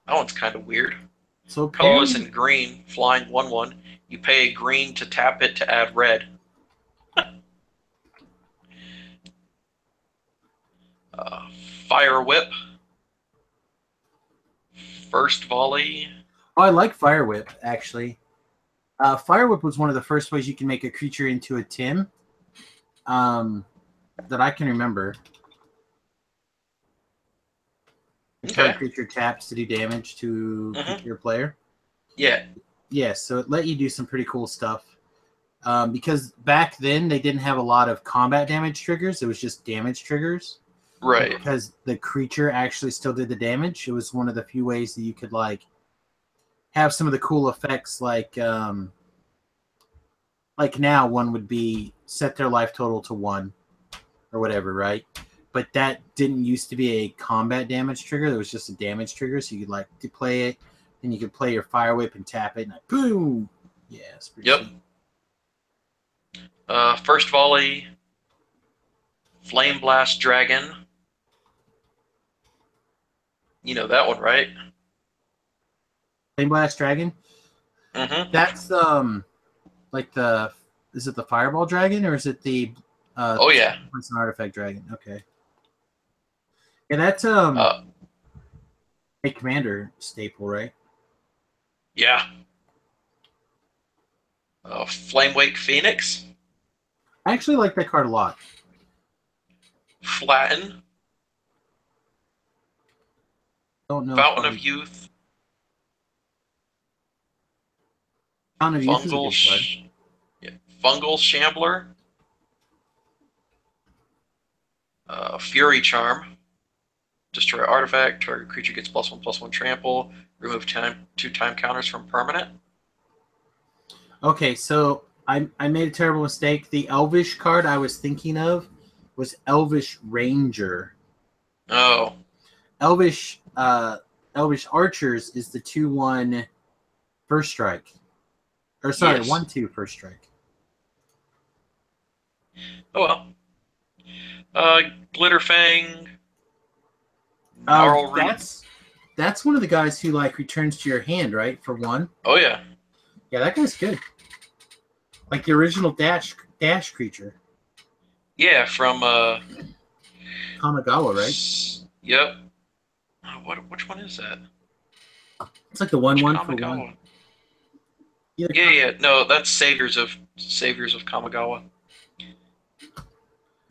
That one's kind of weird. So colorless and green, flying 1/1. You pay a green to tap it to add red. Fire Whip. First Volley. Oh, I like Fire Whip, actually. Fire Whip was one of the first ways you can make a creature into a Tim that I can remember. The creature taps to do damage to your player. Yeah. Yeah, so it let you do some pretty cool stuff. Because back then they didn't have a lot of combat damage triggers. It was just damage triggers. Right. Because the creature actually still did the damage. It was one of the few ways that you could like have some of the cool effects like now one would be set their life total to 1 or whatever, right? But that didn't used to be a combat damage trigger. It was just a damage trigger. So you could like play it, and you could play your Fire Whip and tap it, and like, boom! Yeah, it's pretty sweet. First Volley, Flame Blast Dragon. You know that one, right? Flame Blast Dragon? Mm-hmm. That's like is it the Fireball Dragon or is it the oh yeah, it's an artifact dragon? Okay. Yeah, that's a commander staple, right? Yeah. Flamewake Phoenix. I actually like that card a lot. Flatten. Don't know. Fountain of Youth. Fountain of Youth is a good card. Fungal Shambler. Fury Charm. Destroy artifact. Target creature gets +1/+1 trample. Remove 2 time counters from permanent. Okay, so I made a terrible mistake. The Elvish card I was thinking of was Elvish Ranger. Oh. Elvish Archers is the 2/1 first strike. Or sorry, 1/2 first strike. Oh well. Glitterfang, Um, Gnarlroot. that's one of the guys who like returns to your hand, right? For one. Oh yeah. Yeah, that guy's good. Like the original dash creature. Yeah, from Kamigawa, right? Yep. Which one is that? It's like the Which one for one. Kamigawa? Either Yeah, yeah. No, that's Saviors of Kamigawa.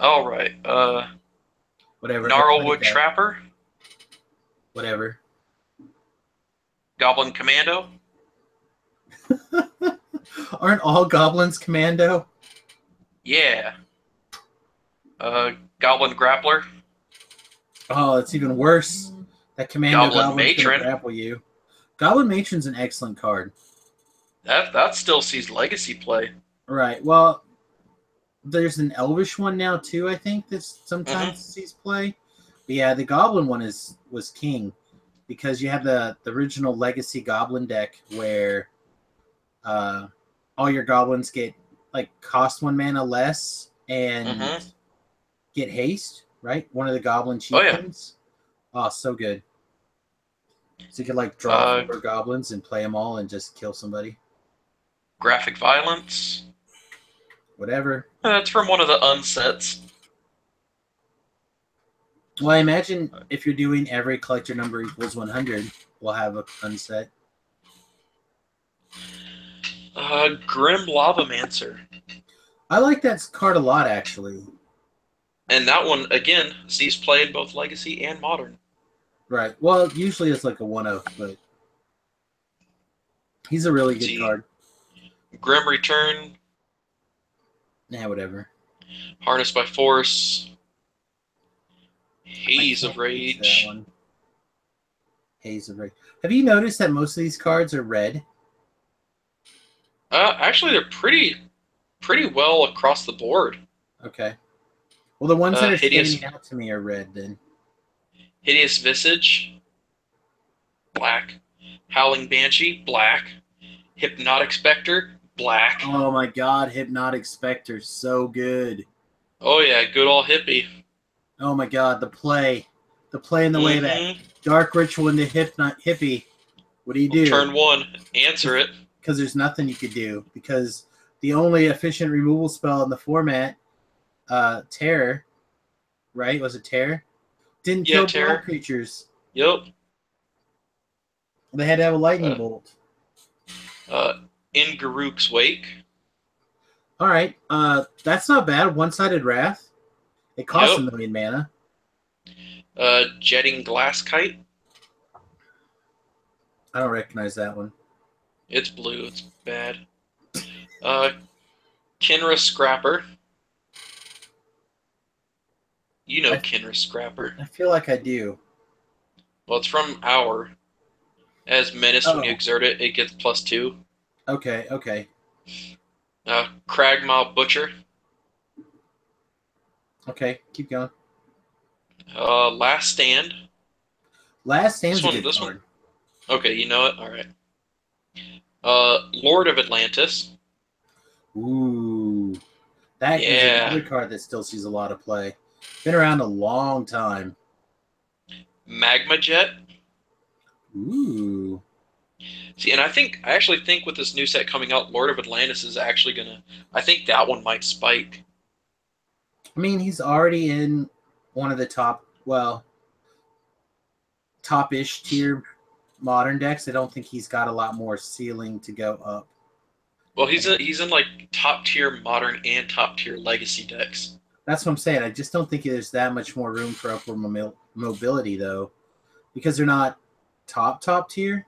All right. whatever. I played Gnarlwood that. Trapper, Whatever. Goblin Commando. Aren't all goblins commando? Yeah. Goblin Grappler, Oh, it's even worse. That commando Goblin goblin's gonna Matron. grapple you. Goblin Matron's an excellent card. That still sees legacy play. Right. Well, there's an elvish one now too, I think, that sometimes Mm-hmm. sees play. But yeah, the goblin one was king because you have the original legacy goblin deck where uh, all your goblins get like cost 1 mana less and Mm-hmm. get haste, right? One of the goblin Oh yeah. chieftains. Oh, so good. So you could like draw Uh, 4 goblins and play them all and just kill somebody. Graphic Violence. Whatever. That's from one of the unsets. Well, I imagine if you're doing every collector number equals 100, we'll have a unset. Grim Lavamancer. I like that card a lot, actually. And that one, again, sees play in both Legacy and Modern. Right. Well, usually it's like a 1-of, but he's a really Let's good see. card. Grim Return, Nah, whatever. Harnessed by Force, I Haze of can't reach that Rage. one. Haze of Rage. Have you noticed that most of these cards are red? Actually, they're pretty well across the board. Okay. Well, the ones that are Hideous standing out to me are red then. Hideous Visage, black. Howling Banshee, black. Hypnotic Spectre, black. Oh my god, Hypnotic Spectre, so good. Oh yeah, good old hippie. Oh my god, the play. The play in the way that Mm-hmm. Dark Ritual into Hippie. What do you do? Turn one, answer it. Because there's nothing you could do. Because the only efficient removal spell in the format, Terror, right? Was it Terror? Didn't Yeah, kill black Terror. creatures. Yep. They had to have a lightning Uh, bolt. in Garuk's Wake. All right, that's not bad. One-sided Wrath. It costs Yep. 1,000,000 mana. Jetting Glass Kite. I don't recognize that one. It's blue. It's bad. Kinra Scrapper. You know I, Kinra Scrapper. I feel like I do. Well, it's from Hour. As Menace, when you Oh, exert it, it gets +2. okay, okay, Kragmaw Butcher. okay. Keep going. Last Stand. Last This Stand's a one, good this one. card. Okay, you know it? Alright. Lord of Atlantis. Ooh, that is Yeah. another card that still sees a lot of play. Been around a long time. Magma Jet. Ooh, See, and I actually think with this new set coming out, Lord of Atlantis is actually I think that one might spike. I mean he's already in one of the top-ish tier modern decks. I don't think he's got a lot more ceiling to go up. Well, he's in like top tier modern and top tier legacy decks. That's what I'm saying. I just don't think there's that much more room for upward mobility, though, because they're not top tier.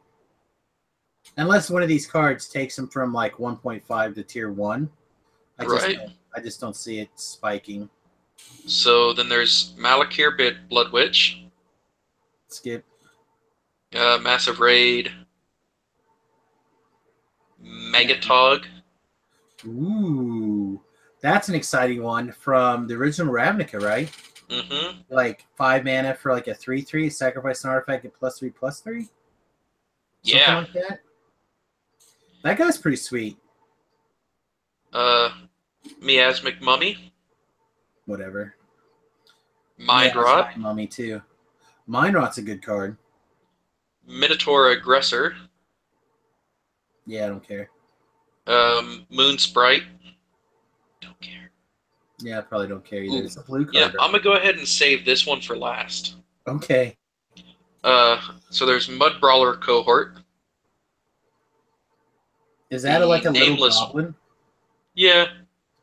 Unless one of these cards takes them from like 1.5 to tier 1, Right. I just don't see it spiking. So then there's Malakir Blood Witch, Skip. Massive Raid, Megatog. Ooh, that's an exciting one from the original Ravnica, right? Mm-hmm. Like 5 mana for like a 3/3, sacrifice an artifact at +3/+3. Something Yeah. like that. That guy's pretty sweet. Miasmic Mummy. whatever. Mind Yeah, I Rot, like Mummy too. Mind Rot's a good card. Minotaur Aggressor, Yeah, I don't care. Moon Sprite. Don't care. Yeah, I probably don't care either. Ooh, It's a blue yeah, card, right? I'm gonna go ahead and save this one for last. Okay. So there's Mud Brawler Cohort. Is that The like a little nameless. goblin? Yeah,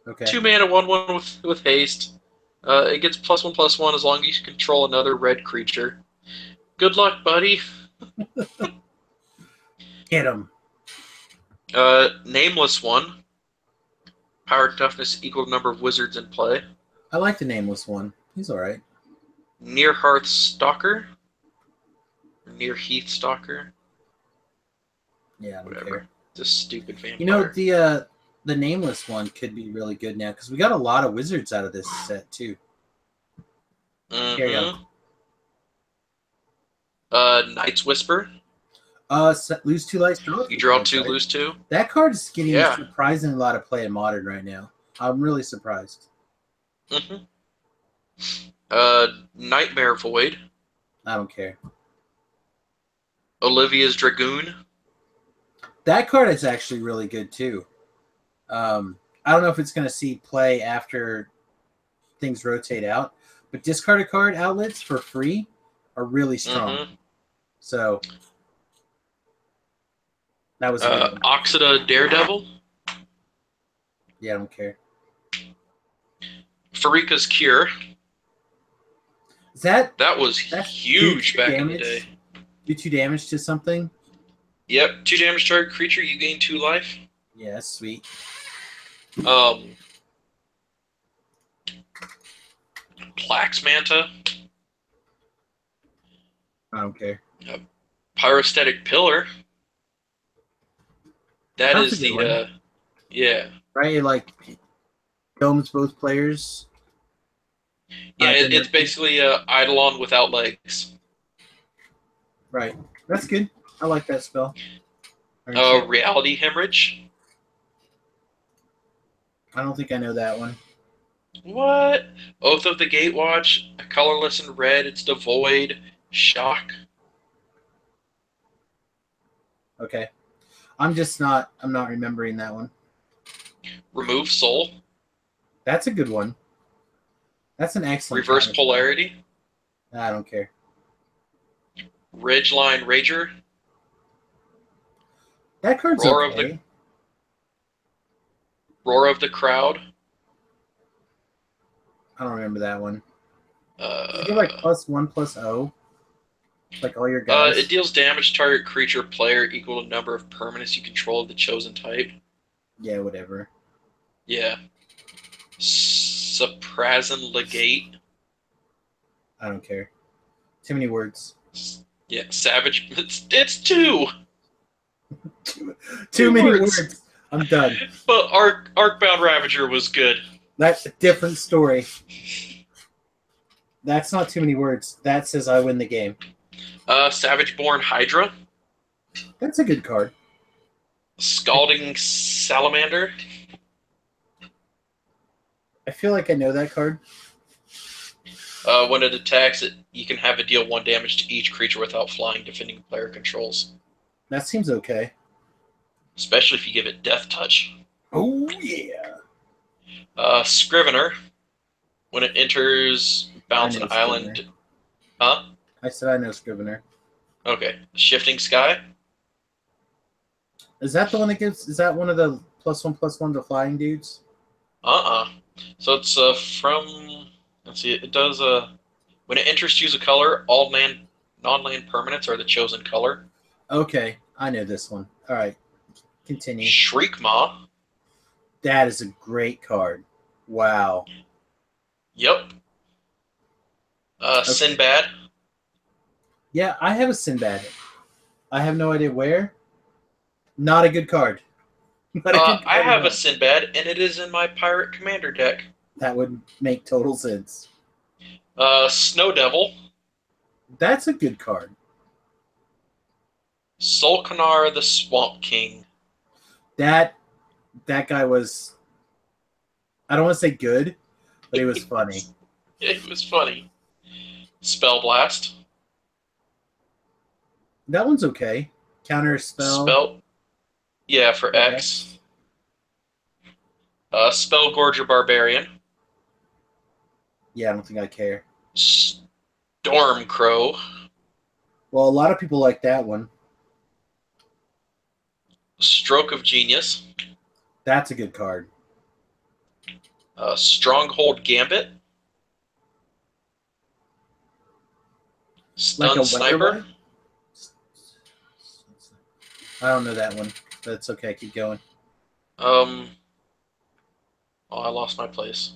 Okay. 2 mana, 1/1 with haste. It gets +1/+1 as long as you control another red creature. Good luck, buddy. Get him. Nameless one. Power toughness equal to number of wizards in play. I like the nameless one. He's all right. Near Hearth Stalker. Near Heath Stalker. Yeah, I don't Whatever. care. Just stupid vampire. You know, the nameless one could be really good now because we got a lot of wizards out of this set too. Here you go. Night's Whisper. Lose 2 life. You draw 2, right? Lose 2. That card is getting surprisingly a lot of play in Modern right now. I'm really surprised. Mm-hmm. Nightmare Void. I don't care. Olivia's Dragoon. That card is actually really good too. I don't know if it's going to see play after things rotate out, but discarded card outlets for free are really strong. Mm-hmm. So that was a good one. Oxida Daredevil. Yeah, I don't care. Farika's Cure. That was huge back in the day. Do 2 damage to something? Yep, 2 damage target creature, you gain 2 life. Yeah, that's sweet. Plax Manta. I don't care. Pyrostatic Pillar. That's is the yeah. Right, it like domes both players. Yeah, it's basically Eidolon without legs. Right. That's good. I like that spell. Reality Hemorrhage. I don't think I know that one. What? Oath of the Gatewatch, colorless and red, it's devoid. Shock. Okay. I'm not remembering that one. Remove Soul. That's a good one. That's an excellent Reverse Polarity. I don't care. Ridgeline Rager. That card's okay. Roar of the Crowd. I don't remember that one. You get like +1/+0. Like all your guys. It deals damage to target creature player equal to number of permanents you control of the chosen type. Yeah, whatever. Yeah. Suprazin Legate. I don't care. Too many words. Yeah, Savage. It's 2. Too many words. I'm done. But Arcbound Ravager was good. That's a different story. That's not too many words. That says I win the game. Savage Born Hydra. That's a good card. Scalding Salamander. I feel like I know that card. When it attacks, you can have it deal 1 damage to each creature without flying, defending player controls. That seems okay. Especially if you give it Death Touch. Oh, yeah. Scrivener. When it enters, bounce an island. Scrivener. Huh? I said I know Scrivener. Okay. Shifting Sky. Is that the one that gives... Is that one of the +1/+1 to flying dudes? So it's from... Let's see. It does... when it enters, choose a color. All non-land permanents are the chosen color. Okay. I know this one. All right. Continue. Shriekmaw. That is a great card. Wow. Yep. Okay. Sinbad. Yeah, I have a Sinbad. I have no idea where. Not a good card. I have a Sinbad, and it is in my Pirate Commander deck. That would make total sense. Snow Devil. That's a good card. Solkanar the Swamp King. That guy was... I don't want to say good, but it was funny. It was funny. Spell Blast. That one's okay. Counter spell. Yeah, for X. Spell Gorger Barbarian. Yeah, I don't think I care. Storm Crow. Well, a lot of people like that one. Stroke of Genius. That's a good card. Stronghold Gambit. Stun Like Sniper. I don't know that one, but it's okay. Keep going. Oh, I lost my place.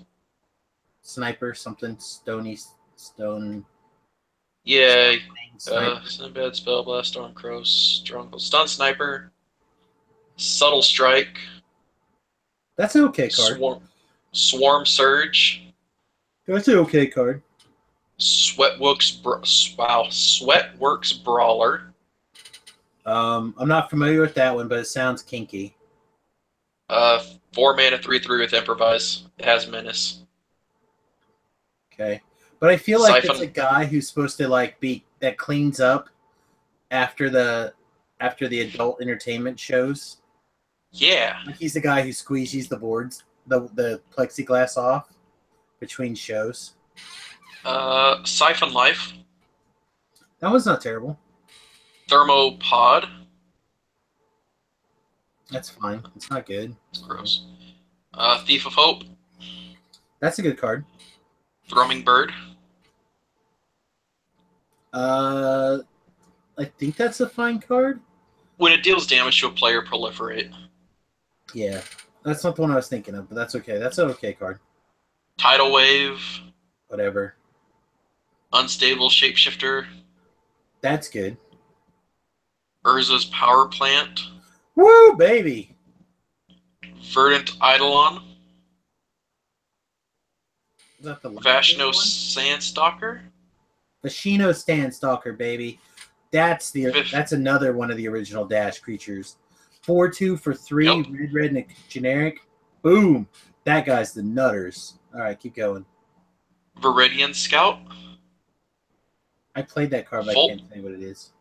Sniper, something stone. Yeah. Sniper. Sinbad, Spell Blast, Storm Crow, Stronghold, Stun Sniper, Subtle Strike. That's an okay card. Swarm Surge. That's an okay card. Sweatworks Brawler. I'm not familiar with that one, but it sounds kinky. 4 mana 3/3 with Improvise. It has Menace. Okay, but I feel like Siphon. it's a guy who's supposed to like be that cleans up after the adult entertainment shows. Yeah. Like he's the guy who squeegees the boards, the plexiglass off between shows. Siphon Life. That was not terrible. Thermopod. That's fine. It's not good. It's gross. Thief of Hope. That's a good card. Thrumming Bird. I think that's a fine card. When it deals damage to a player, proliferate. Yeah, that's not the one I was thinking of, but that's okay. That's an okay card. Tidal Wave. Whatever. Unstable Shapeshifter. That's good. Urza's Power Plant. Woo, baby! Verdant Eidolon. Is that the Vashno Sandstalker. Vashino Sandstalker, baby. That's another one of the original Dash creatures. 4/2 for 3, yep. Red, and a generic. Boom! That guy's the nutters. All right, keep going. Viridian Scout. I played that card, but I can't tell you what it is.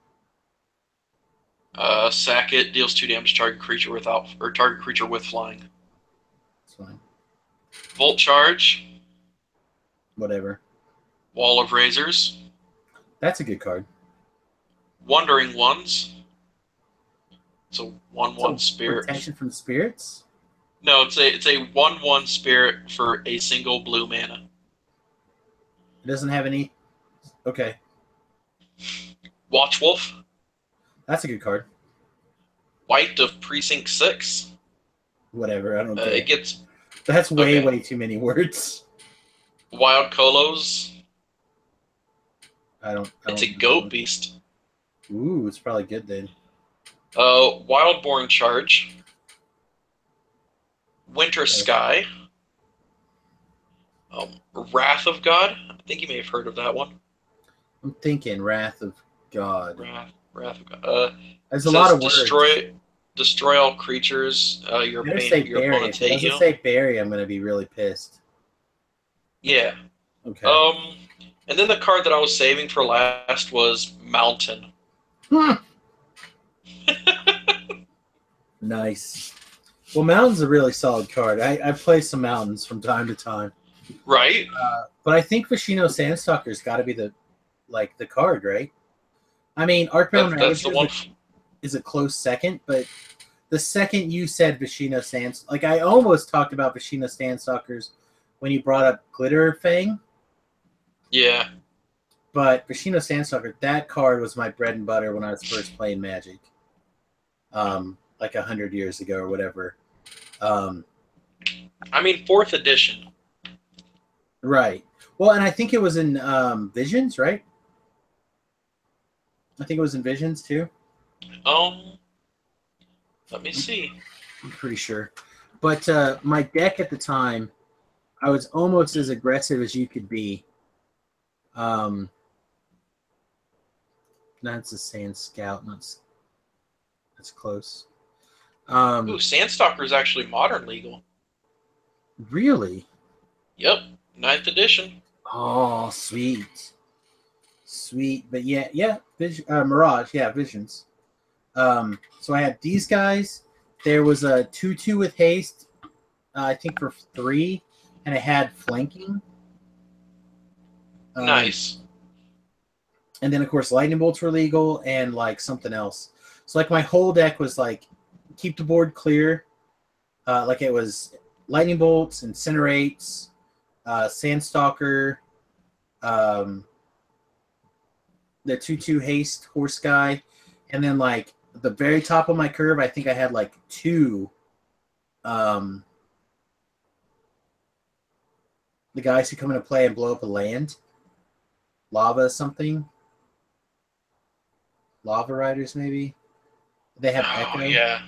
Sack it, deals 2 damage to target creature target creature with flying. That's fine. Volt Charge. Whatever. Wall of Razors. That's a good card. Wandering Ones. It's a 1/1 spirit. Protection from spirits? No, it's a 1/1 spirit for a single blue mana. It doesn't have any. Okay. Watchwolf. That's a good card. White of Precinct 6. Whatever, I don't care. It gets. That's way too many words. Wild Kolos. I don't it's a goat beast. Ooh, it's probably good then. Wildborn Charge. Winter Sky. Wrath of God. I think you may have heard of that one. I'm thinking Wrath of God. Wrath of God. There's a lot of words. Destroy all creatures. Your opponent hate you. If it doesn't say Barry, I'm going to be really pissed. Yeah. Okay. And then the card that I was saving for last was Mountain. Nice. Well, Mountain's a really solid card. I play some Mountains from time to time. Right. But I think Vashino Sandstalker's got to be the card, right? I mean, Arcbound Ravager is a close second, but the second you said Vashino Sandstalker, I almost talked about Vashino Sandstalkers when you brought up Glitter Fang. Yeah. But Vashino Sandstalker, that card was my bread and butter when I was first playing Magic. 100 years ago or whatever. I mean, 4th edition. Right. Well, and I think it was in Visions, right? I think it was in Visions too. Let me see. I'm pretty sure. But my deck at the time, I was almost as aggressive as you could be. That's a Sand Scout. That's close. Sandstalker is actually modern legal. Really? Yep. Ninth edition. Oh, sweet. Sweet. But yeah, Mirage, yeah, Visions. So I had these guys. There was a 2/2 with haste, I think for 3, and it had flanking. Nice. And then of course lightning bolts were legal and like something else. So like my whole deck was like keep the board clear. Like it was lightning bolts, incinerates, sandstalker, um, the 2/2 haste horse guy, and then like the very top of my curve, I think I had like 2 the guys who come into play and blow up a land. Lava something. Lava Riders, maybe. They have Oh Echo. yeah.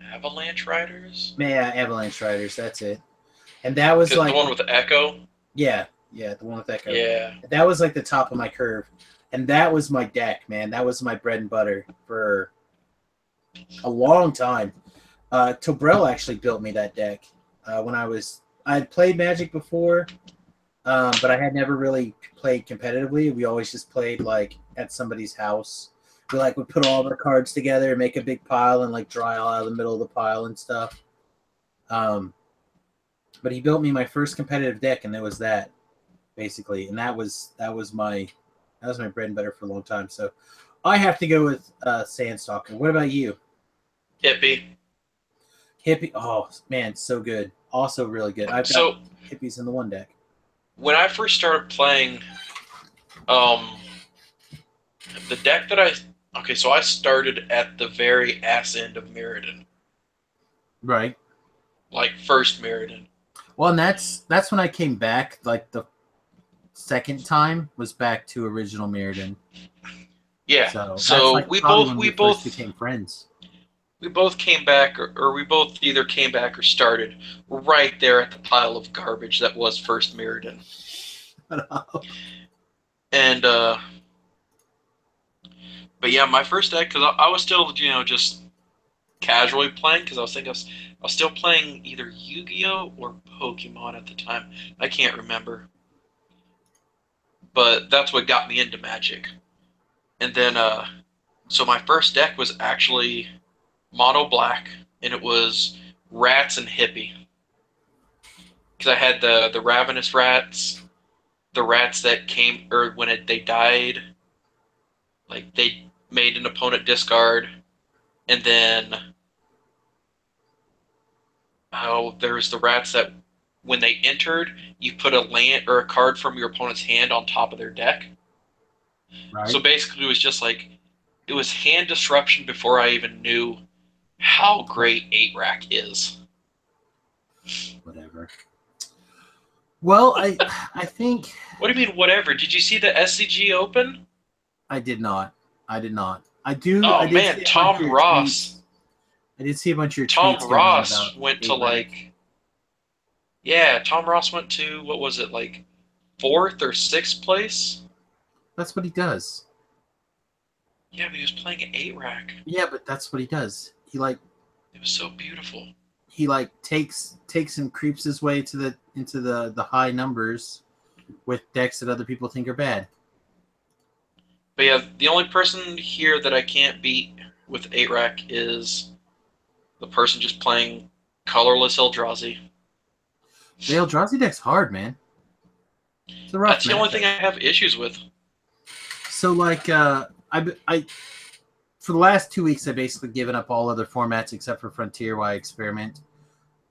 Avalanche Riders. Yeah, Avalanche Riders. That's it. And that was The like one with the Echo. yeah, the one with Echo. Yeah. That was like the top of my curve, and that was my deck, man. That was my bread and butter for a long time. Tobrell actually built me that deck when I had played Magic before, but I had never really played competitively. We always just played like at somebody's house. We like would put all of our cards together, make a big pile, and like draw all out of the middle of the pile and stuff. But he built me my first competitive deck, and it was that basically, and that was my bread and butter for a long time. So I have to go with Sandstalker. What about you? Hippie. Hippie. Oh man, so good. Also really good. I've got hippies in the one deck. When I first started playing, the deck that so I started at the very ass end of Mirrodin. Right. Like first Mirrodin. Well, and that's when I came back. Like the second time was back to original Mirrodin. Yeah. So that's like we probably both when we both became friends. We both came back, or we both either came back or started right there at the pile of garbage that was first Mirrodin. And but yeah, my first deck, because I was still just casually playing, because I was thinking I was still playing either Yu-Gi-Oh or Pokemon at the time. I can't remember, but that's what got me into Magic. And then so my first deck was actually mono black, and it was rats and hippie. Because I had the ravenous rats, the rats that came, or when they died, like they made an opponent discard, and then there's the rats that when they entered, you put a land or a card from your opponent's hand on top of their deck. Right. So basically, it was just like it was hand disruption before I even knew how great 8-Rack is. Whatever. Well, I think. What do you mean, whatever? Did you see the SCG Open? I did not. I did Oh man, Tom Ross. I did see a bunch of your tweets. Tom Ross went to Tom Ross went to, what was it, like 4th or 6th place? That's what he does. Yeah, but he was playing an 8-Rack. Yeah, but that's what he does. It was so beautiful. He takes and creeps his way into the high numbers with decks that other people think are bad. But yeah, the only person here that I can't beat with 8-Rack is the person just playing colorless Eldrazi. The Eldrazi deck's hard, man. It's a rough That's the only thing I have issues with. So I for the last 2 weeks, I've basically given up all other formats except for Frontier while I experiment.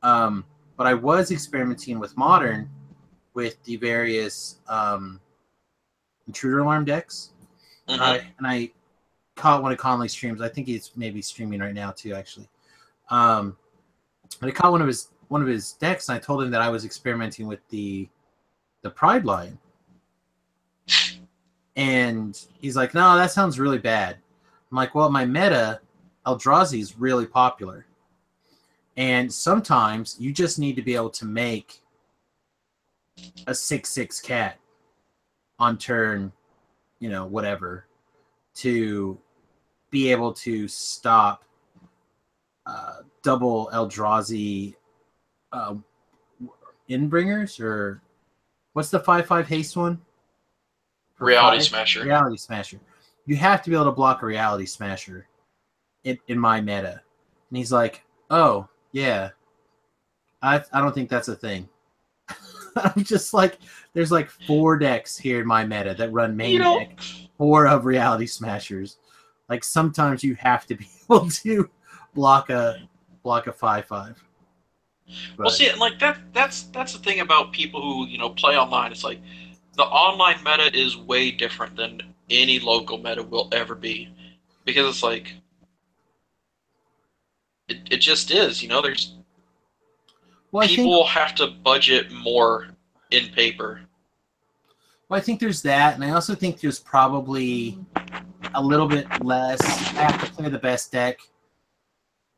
But I was experimenting with Modern with the various intruder alarm decks. Mm-hmm. And I caught one of Conley's streams. I think he's maybe streaming right now too, actually. But I caught one of his decks, and I told him that I was experimenting with the Pride line. And he's like, "No, that sounds really bad." I'm like, "Well, my meta, Eldrazi, is really popular. And sometimes you just need to be able to make a 6/6 cat on turn, whatever, to be able to stop double Eldrazi Inbringers, or what's the 5/5 haste one? Reality Smasher. Reality Smasher. You have to be able to block a Reality Smasher in my meta. And he's like, oh, yeah. I don't think that's a thing. I'm just like, there's like 4 decks here in my meta that run main deck, 4 of Reality Smashers. Like sometimes you have to be able to block a 5/5. Well, see, like that's the thing about people who play online. It's like the online meta is way different than any local meta will ever be, because it's like it just is. There's people have to budget more in paper. Well, I think there's that, and I also think there's probably a little bit less. I have to play the best deck,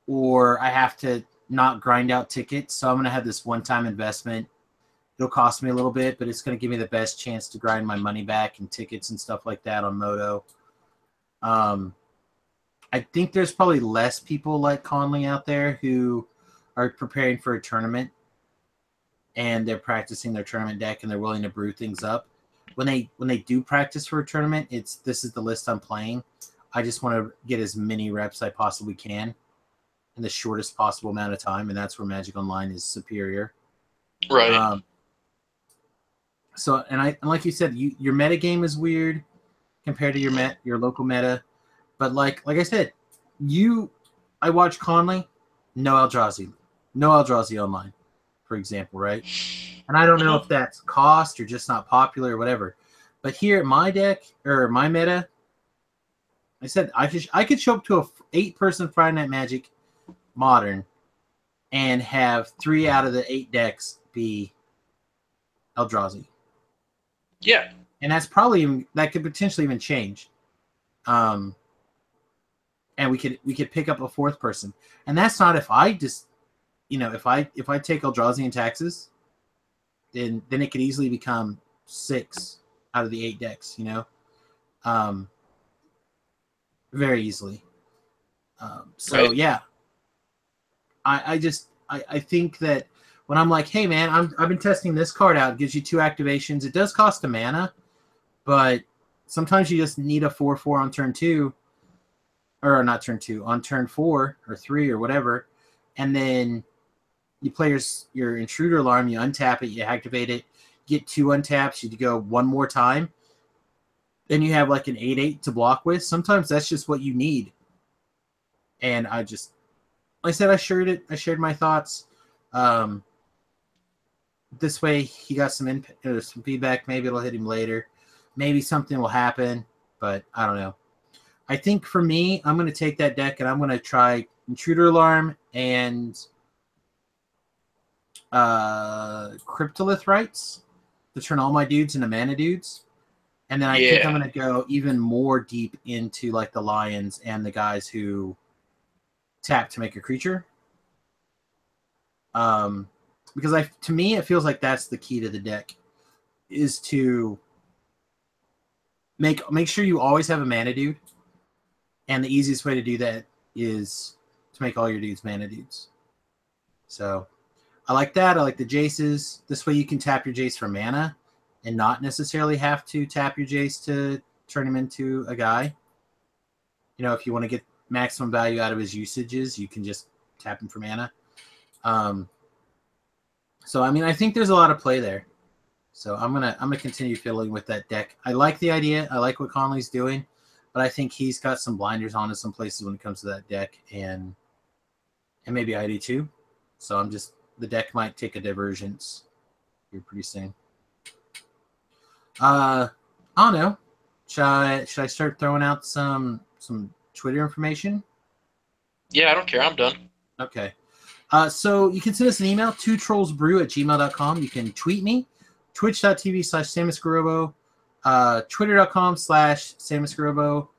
or I have to not grind out tickets. So I'm going to have this one-time investment. It'll cost me a little bit, but it's going to give me the best chance to grind my money back and tickets and stuff like that on Moto. I think there's probably less people like Conley out there who are preparing for a tournament, and they're practicing their tournament deck, and they're willing to brew things up. When they do practice for a tournament, this is the list I'm playing. I just want to get as many reps I possibly can in the shortest possible amount of time, and that's where Magic Online is superior. Right. So, and like you said, your meta game is weird compared to your local meta, but like I said, I watch Conley, no Eldrazi online, for example, right? And I don't know if that's cost or just not popular or whatever. But here at my deck or my meta, I said I could show up to a 8-person Friday Night Magic Modern and have 3 out of the 8 decks be Eldrazi. Yeah. And that could potentially even change. And we could pick up a 4th person. And that's not if I just if I take Eldrazi and taxes, then it could easily become 6 out of the 8 decks, very easily. So right. Yeah, I think that when I'm like, hey man, I've been testing this card out. It gives you 2 activations. It does cost a mana, but sometimes you just need a 4/4 on turn 2, or not turn 2, on turn 4 or 3 or whatever, and then you play your Intruder Alarm, you untap it, you activate it, get 2 untaps, you go one more time, then you have like an 8/8 to block with. Sometimes that's just what you need. And I shared my thoughts. This way he got some feedback. Maybe it'll hit him later. Maybe something will happen, but I don't know. I think for me, I'm going to take that deck and I'm going to try Intruder Alarm and Cryptolith Rites to turn all my dudes into mana dudes. And then I think I'm going to go even more deep into like the Lions and the guys who tap to make a creature. Because to me, it feels like that's the key to the deck, is to make sure you always have a mana dude. And the easiest way to do that is to make all your dudes mana dudes. So I like that. I like the Jaces. This way you can tap your Jace for mana and not necessarily have to tap your Jace to turn him into a guy. If you want to get maximum value out of his usages, you can just tap him for mana. So I think there's a lot of play there. So I'm gonna continue fiddling with that deck. I like the idea. I like what Conley's doing, but I think he's got some blinders on in some places when it comes to that deck, and maybe I do too. So the deck might take a divergence here pretty soon. I don't know. Should I start throwing out some Twitter information? Yeah, I don't care. I'm done. Okay. So you can send us an email, 2trollsbrew@gmail.com. You can tweet me, twitch.tv/SamusGarobo, twitter.com/SamusGarobo,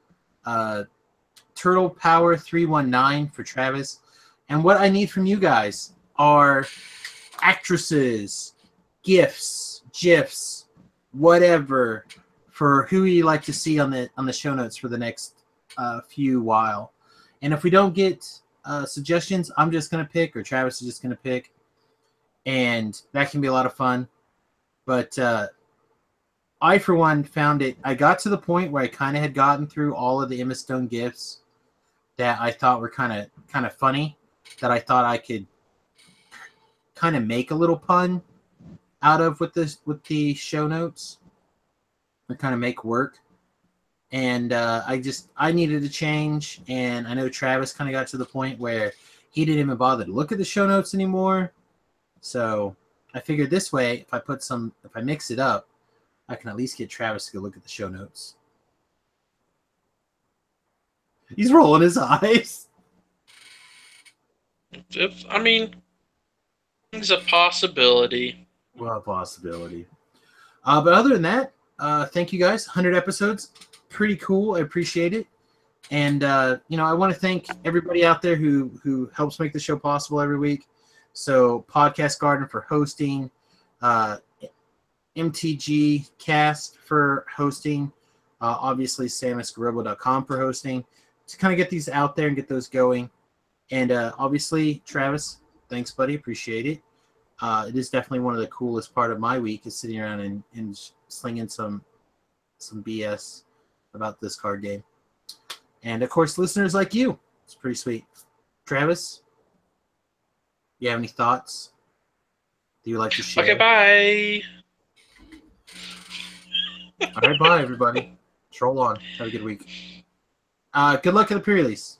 TurtlePower319 for Travis. And what I need from you guys are actresses, GIFs, GIFs, whatever, for who you like to see on the show notes for the next few while. And if we don't get suggestions, I'm just going to pick, or Travis is just going to pick. and that can be a lot of fun. But I, for one, found it. I got to the point where I kind of had gotten through all of the Emma Stone gifts that I thought were kind of funny, that I thought I could kind of make a little pun out of with the show notes, or kind of make work. And I needed a change, and I know Travis kind of got to the point where he didn't even bother to look at the show notes anymore. So I figured this way, if I mix it up, I can at least get Travis to go look at the show notes. He's rolling his eyes. I mean, it's a possibility. Well, a possibility. But other than that, thank you guys. 100 episodes. Pretty cool. I appreciate it. And, I want to thank everybody out there who helps make the show possible every week. So Podcast Garden for hosting, MTG Cast for hosting, obviously samusgarobo.com for hosting, to kind of get these out there and get those going. And obviously, Travis, thanks, buddy. Appreciate it. It is definitely one of the coolest part of my week is sitting around and slinging some BS about this card game. And, of course, listeners like you. It's pretty sweet. Travis, you have any thoughts that you would like to share? Okay, bye. All right, bye, everybody. Troll on. Have a good week. Good luck at the pre-release.